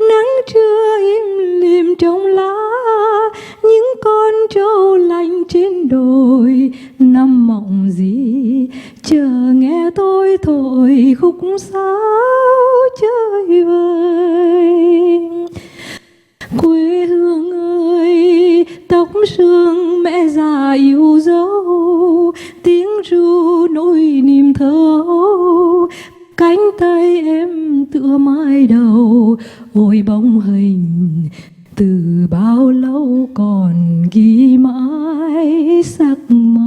Speaker 15: nắng trưa im lìm trong lá, những con trâu lạnh trên đồi nằm mộng gì, chờ nghe tôi thổi khúc sáo chơi vơi. Quê hương ơi, tóc sương mẹ già yêu dấu, tiếng ru nỗi niềm thơ, cánh tay em tựa mái đầu, ôi bóng hình từ bao lâu còn ghi mãi sắc màu.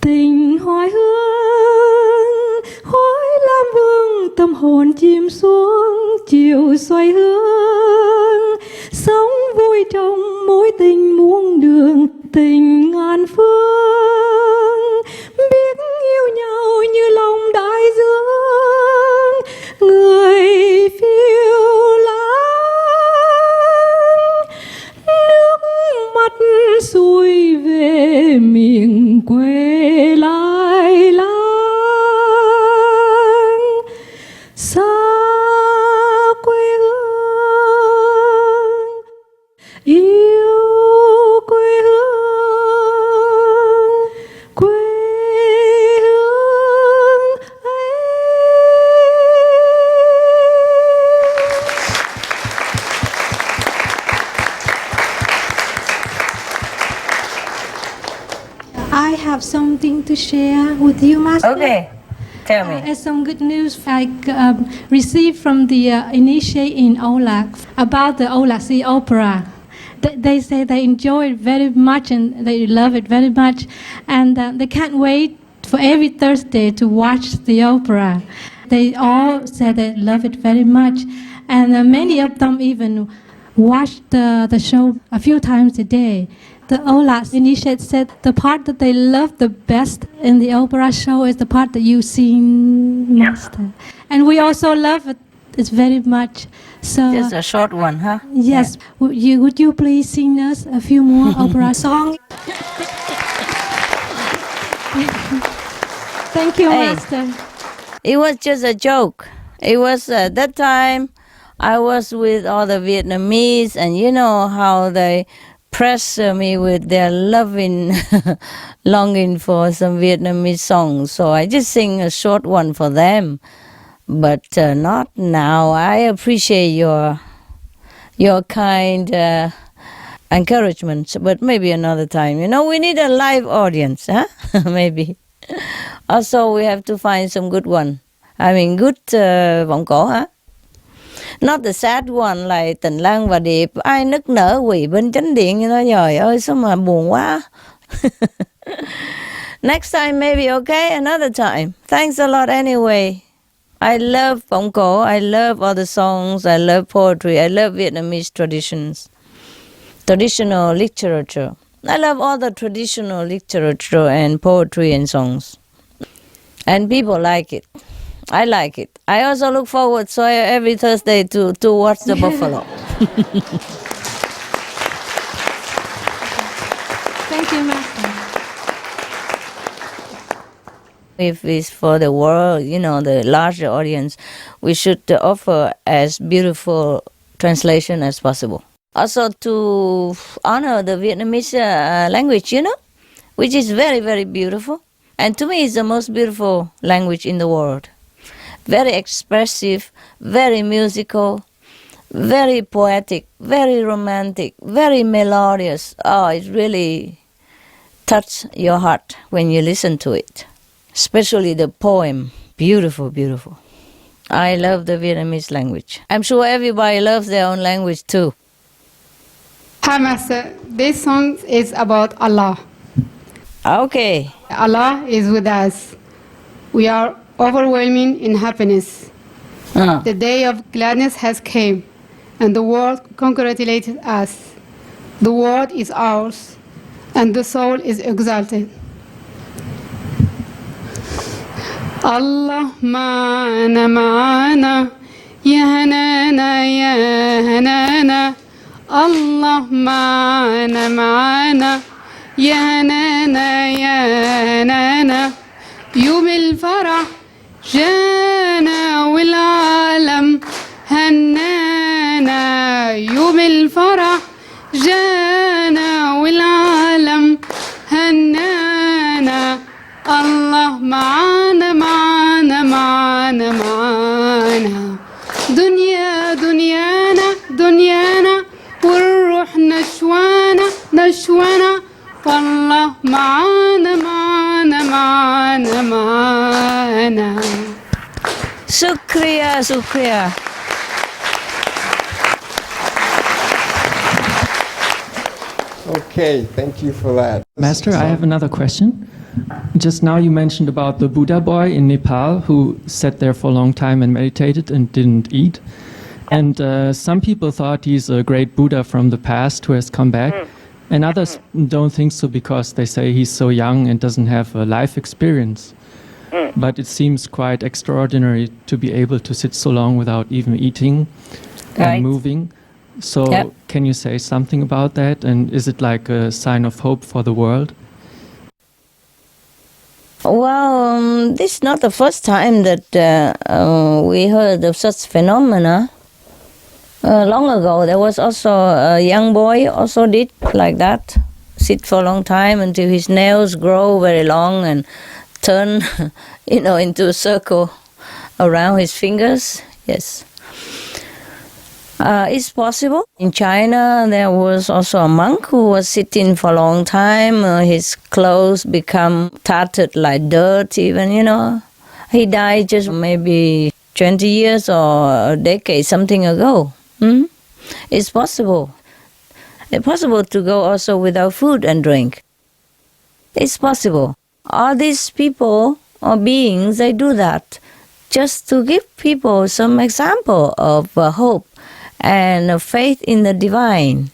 Speaker 15: Tình hoài hương, khói lam vương, tâm hồn chìm xuống, chiều xoay hướng, sống vui trong mối tình muôn đường, tình ngàn phương, biết yêu nhau như lòng đại dương, người phiêu lãng, nước mắt xuôi về miền quê lai láng, xa quê hương, yêu quê hương, quê hương ấy.
Speaker 13: I have something to share with you, Master.
Speaker 3: Okay, tell me.
Speaker 13: As some good news I received from the initiate in Olac about the Olac Sea Opera. They say they enjoy it very much and they love it very much, and they can't wait for every Thursday to watch the opera. They all said they love it very much, and many of them even watch the show a few times a day. The Olac initiate said the part that they love the best in the opera show is the part that you sing, Master. And we also love it. It's very much. So
Speaker 3: Just a short one, huh?
Speaker 13: yes, would you please sing us a few more opera songs? Thank you,
Speaker 3: Hey.
Speaker 13: Master.
Speaker 3: It was just a joke. It was at that time I was with all the Vietnamese, and you know how they press me with their loving longing for some Vietnamese songs. So I just sing a short one for them. But not now. I appreciate your kind encouragement, but maybe another time. You know, we need a live audience, huh? Maybe. Also, we have to find some good one. I mean, good vọng cổ, huh? Not the sad one like Tình Lang và Điệp. Ai nức nở quỳ bên chánh điện như đó. Trời ơi, sao mà buồn quá. Next time maybe, okay? Another time. Thanks a lot anyway. I love vọng cổ. I love all the songs. I love poetry. I love Vietnamese traditions. Traditional literature. I love all the traditional literature and poetry and songs. And people like it. I like it. I also look forward every Thursday to watch the buffalo.
Speaker 13: Thank you, Master.
Speaker 3: If it's for the world, you know, the larger audience, we should offer as beautiful translation as possible. Also to honor the Vietnamese language, you know, which is very, very beautiful. And to me, it's the most beautiful language in the world. Very expressive, very musical, very poetic, very romantic, very melodious. Oh, it really touches your heart when you listen to it. Especially the poem. Beautiful, beautiful. I love the Vietnamese language. I'm sure everybody loves their own language too.
Speaker 1: Hi, Master. This song is about Allah.
Speaker 3: Okay.
Speaker 1: Allah is with us. We are overwhelming in happiness. The day of gladness has come, and the world congratulated us. The world is ours, and the soul is exalted. Allah ma'ana ma'ana, ya hanana ya hanana. Allah ma'ana ma'ana, ya hanana ya hanana. يوم الفرح جانا والعالم هنانا. يوم الفرح جانا والعالم هنانا. الله معانا معانا معانا معانا. دنيا دنيانا دنيانا والروح نشوانا نشوانا. والله معانا معانا معانا معانا.
Speaker 3: Shukriya, shukriya.
Speaker 2: Okay, thank you for that.
Speaker 16: Master, I have another question. Just now you mentioned about the Buddha boy in Nepal who sat there for a long time and meditated and didn't eat. And some people thought he's a great Buddha from the past who has come back. And others don't think so because they say he's so young and doesn't have a life experience. But it seems quite extraordinary to be able to sit so long without even eating
Speaker 3: Right.
Speaker 16: and moving. So
Speaker 3: Yep.
Speaker 16: can you say something about that? And is it like a sign of hope for the world?
Speaker 3: Well, this is not the first time that we heard of such phenomena. Long ago, there was also a young boy also did like that, sit for a long time until his nails grow very long and turn, into a circle around his fingers. Yes. It's possible. In China, there was also a monk who was sitting for a long time. His clothes become tattered like dirt even, He died just maybe 20 years or a decade, something ago. It's possible. It's possible to go also without food and drink. It's possible. All these people or beings, they do that just to give people some example of hope and faith in the divine,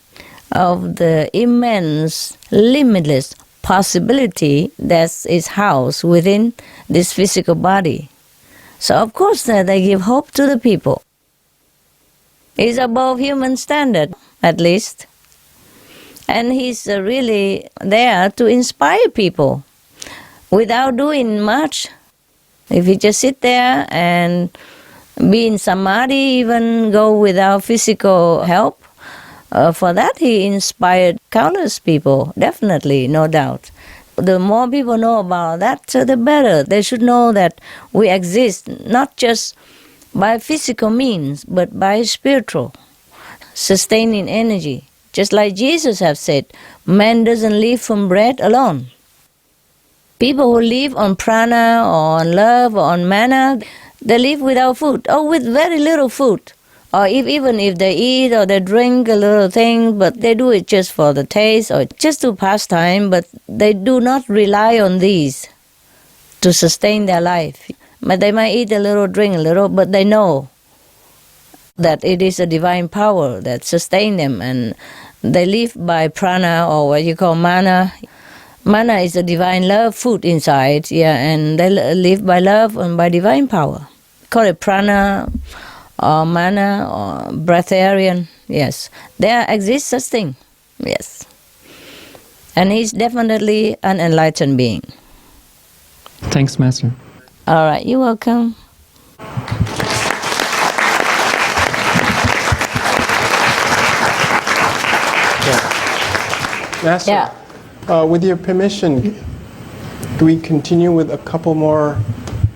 Speaker 3: of the immense, limitless possibility that is housed within this physical body. So of course they give hope to the people. It's above human standard, at least. And he's really there to inspire people without doing much. If you just sit there and be in samadhi, even go without physical help, for that he inspired countless people, definitely, no doubt. The more people know about that, the better. They should know that we exist not just by physical means, but by spiritual, sustaining energy. Just like Jesus have said, man doesn't live from bread alone. People who live on prana or on love or on mana, they live without food or with very little food. Or even if they eat or they drink a little thing, but they do it just for the taste or just to pass time, but they do not rely on these to sustain their life. But they might eat a little, drink a little, but they know that it is a divine power that sustains them, and they live by prana or what you call mana. Mana is a divine love food inside, and they live by love and by divine power. Call it prana or mana or breatharian, yes. There exists such thing, yes. And he's definitely an enlightened being.
Speaker 16: Thanks, Master.
Speaker 3: All right, you're welcome.
Speaker 2: Master, with your permission, do we continue with a couple more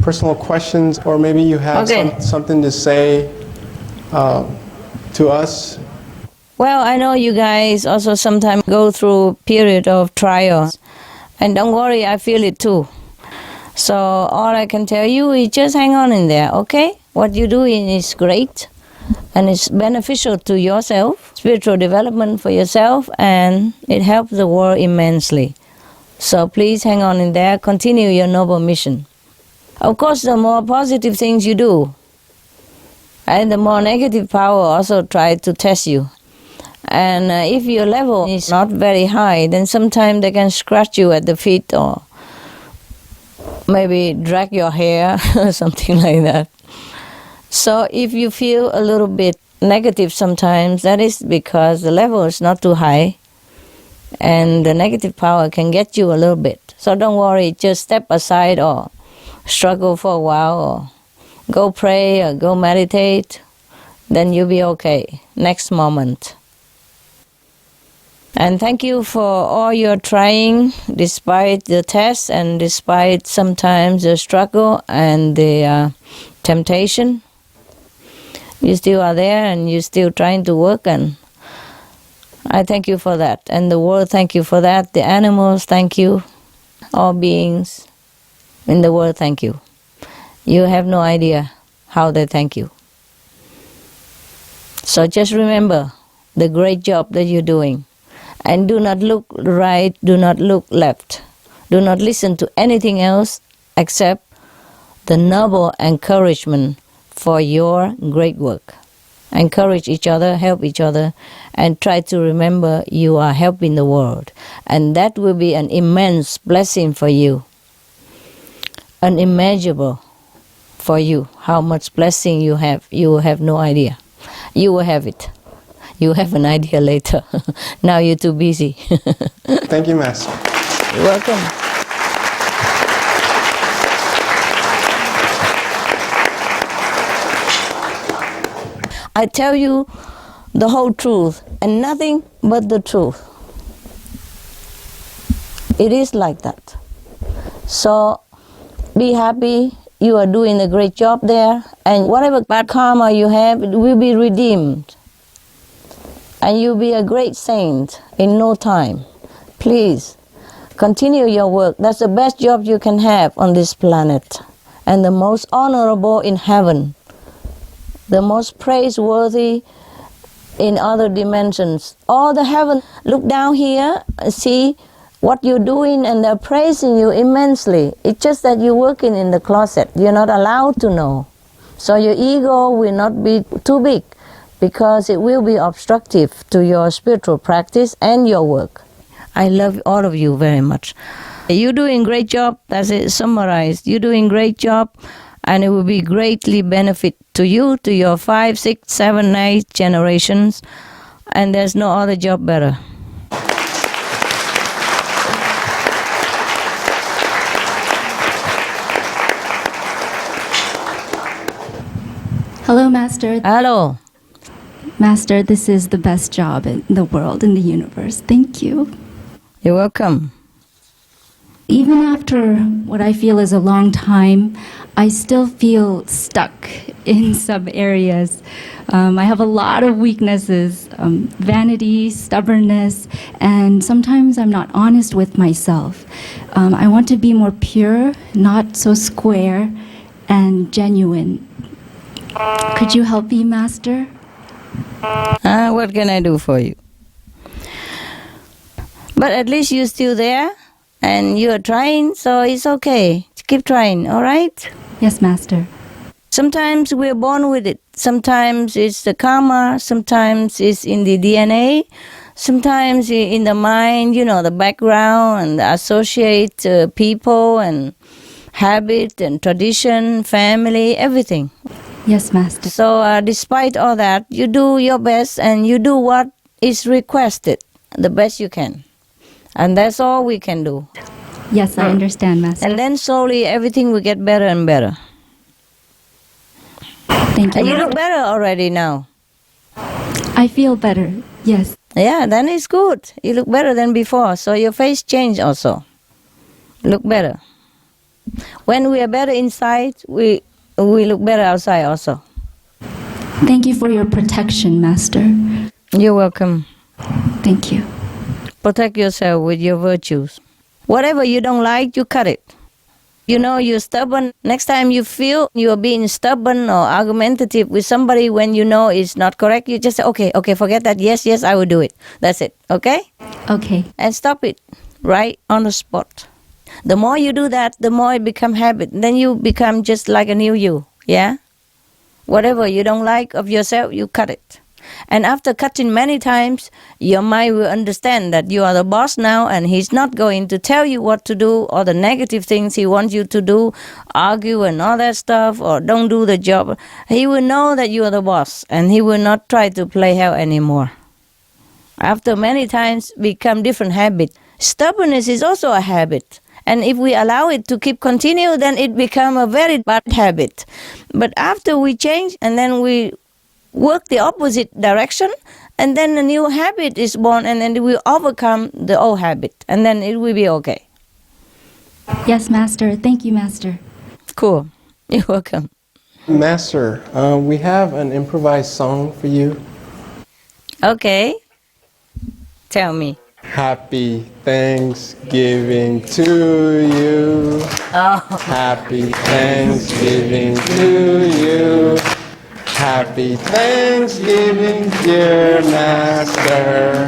Speaker 2: personal questions, or maybe you have something to say to us?
Speaker 3: Well, I know you guys also sometimes go through a period of trials, and don't worry, I feel it too. So all I can tell you is just hang on in there, okay? What you're doing is great, and it's beneficial to yourself, spiritual development for yourself, and it helps the world immensely. So please hang on in there, continue your noble mission. Of course, the more positive things you do, and the more negative power also try to test you. And if your level is not very high, then sometimes they can scratch you at the feet or maybe drag your hair or something like that. So if you feel a little bit negative sometimes, that is because the level is not too high and the negative power can get you a little bit. So don't worry, just step aside or struggle for a while or go pray or go meditate, then you'll be okay next moment. And thank you for all your trying, despite the test and despite sometimes the struggle and the temptation. You still are there and you're still trying to work, and I thank you for that. And the world, thank you for that. The animals, thank you. All beings in the world, thank you. You have no idea how they thank you. So just remember the great job that you're doing. And do not look right, do not look left. Do not listen to anything else except the noble encouragement for your great work. Encourage each other, help each other, and try to remember you are helping the world. And that will be an immense blessing for you. Unimaginable for you. How much blessing you will have no idea. You will have it. You have an idea later. Now you're too busy.
Speaker 2: Thank you, Master.
Speaker 3: You're welcome. I tell you the whole truth and nothing but the truth. It is like that. So be happy. You are doing a great job there, and whatever bad karma you have, it will be redeemed. And you'll be a great saint in no time. Please, continue your work. That's the best job you can have on this planet, and the most honorable in heaven, the most praiseworthy in other dimensions. All the heaven look down here and see what you're doing, and they're praising you immensely. It's just that you're working in the closet. You're not allowed to know. So your ego will not be too big, because it will be obstructive to your spiritual practice and your work. I love all of you very much. You're doing great job. That's it, summarized. You're doing great job, and it will be greatly benefit to you, to your 5, 6, 7, 8 generations, and there's no other job better.
Speaker 6: Hello, Master.
Speaker 3: Hello.
Speaker 6: Master, this is the best job in the world, in the universe. Thank you.
Speaker 3: You're welcome.
Speaker 6: Even after what I feel is a long time, I still feel stuck in some areas. I have a lot of weaknesses, vanity, stubbornness, and sometimes I'm not honest with myself. I want to be more pure, not so square, and genuine. Could you help me, Master?
Speaker 3: What can I do for you? But at least you're still there, and you're trying, so it's okay. Keep trying, all right?
Speaker 6: Yes, Master.
Speaker 3: Sometimes we're born with it. Sometimes it's the karma. Sometimes it's in the DNA. Sometimes in the mind, the background and the associate people and habit and tradition, family, everything.
Speaker 6: Yes, Master.
Speaker 3: So despite all that, you do your best and you do what is requested, the best you can. And that's all we can do.
Speaker 6: Yes, I understand, Master.
Speaker 3: And then slowly everything will get better and better.
Speaker 6: Thank you.
Speaker 3: And you look better already now.
Speaker 6: I feel better, yes.
Speaker 3: Yeah, then it's good. You look better than before. So your face changed also. Look better. When we are better inside, we look better outside also.
Speaker 6: Thank you for your protection, Master.
Speaker 3: You're welcome.
Speaker 6: Thank you.
Speaker 3: Protect yourself with your virtues. Whatever you don't like, you cut it. You're stubborn. Next time you feel you're being stubborn or argumentative with somebody when you know it's not correct, you just say, okay, forget that. Yes, I will do it. That's it. Okay?
Speaker 6: Okay.
Speaker 3: And stop it right on the spot. The more you do that, the more it becomes habit. Then you become just like a new you. Yeah? Whatever you don't like of yourself, you cut it. And after cutting many times, your mind will understand that you are the boss now, and he's not going to tell you what to do or the negative things he wants you to do, argue and all that stuff, or don't do the job. He will know that you are the boss, and he will not try to play hell anymore. After many times, become different habit. Stubbornness is also a habit. And if we allow it to keep continue, then it become a very bad habit. But after we change, and then we work the opposite direction, and then a new habit is born, and then we overcome the old habit, and then it will be okay.
Speaker 6: Yes, Master. Thank you, Master.
Speaker 3: Cool. You're welcome.
Speaker 2: Master, we have an improvised song for you.
Speaker 3: Okay. Tell me.
Speaker 2: Happy Thanksgiving to you. Happy Thanksgiving to you. Happy Thanksgiving, dear Master.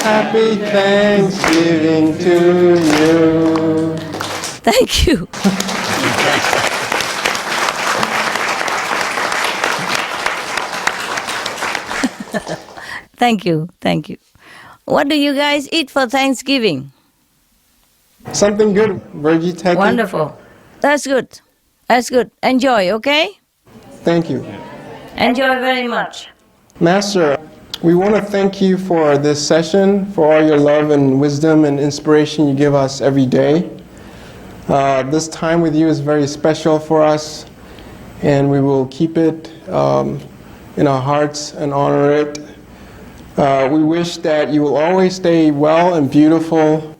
Speaker 2: Happy Thanksgiving to you.
Speaker 3: Thank you. Thank you. Thank you. What do you guys eat for Thanksgiving?
Speaker 2: Something good, Virgie. Thank you.
Speaker 3: Wonderful. That's good. That's good. Enjoy, okay?
Speaker 2: Thank you.
Speaker 3: Enjoy very much.
Speaker 2: Master, we want to thank you for this session, for all your love and wisdom and inspiration you give us every day. This time with you is very special for us, and we will keep it in our hearts and honor it. We wish that you will always stay well and beautiful.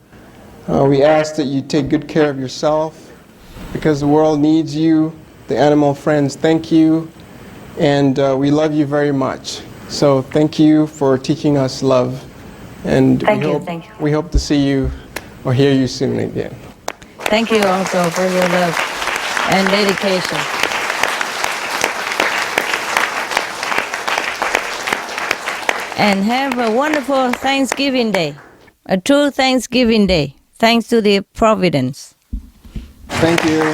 Speaker 2: We ask that you take good care of yourself, because the world needs you. The animal friends thank you, and we love you very much. So thank you for teaching us love, and
Speaker 3: Thank you.
Speaker 2: we hope to see you or hear you soon again.
Speaker 3: Thank you also for your love and dedication. And have a wonderful Thanksgiving Day, a true Thanksgiving Day, thanks to the Providence.
Speaker 2: Thank you.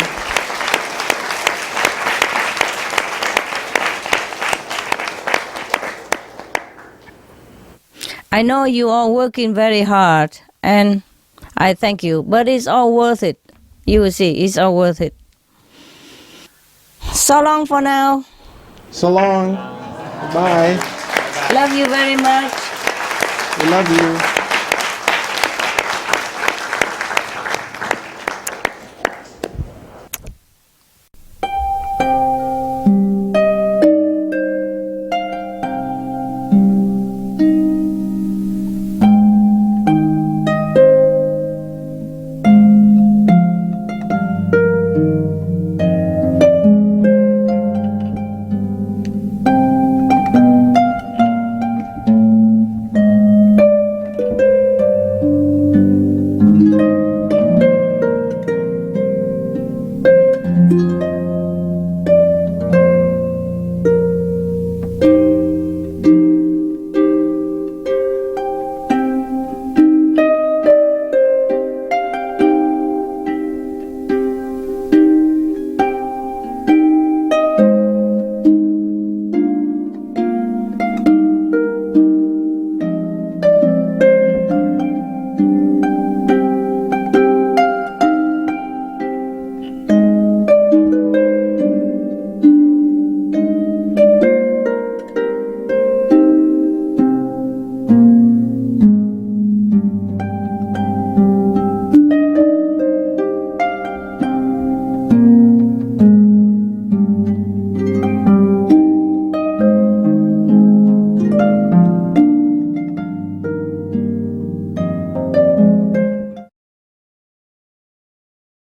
Speaker 3: I know you are working very hard, and I thank you, but it's all worth it. You will see, it's all worth it. So long for now.
Speaker 2: So long. Bye.
Speaker 3: Love you very much.
Speaker 2: We love you.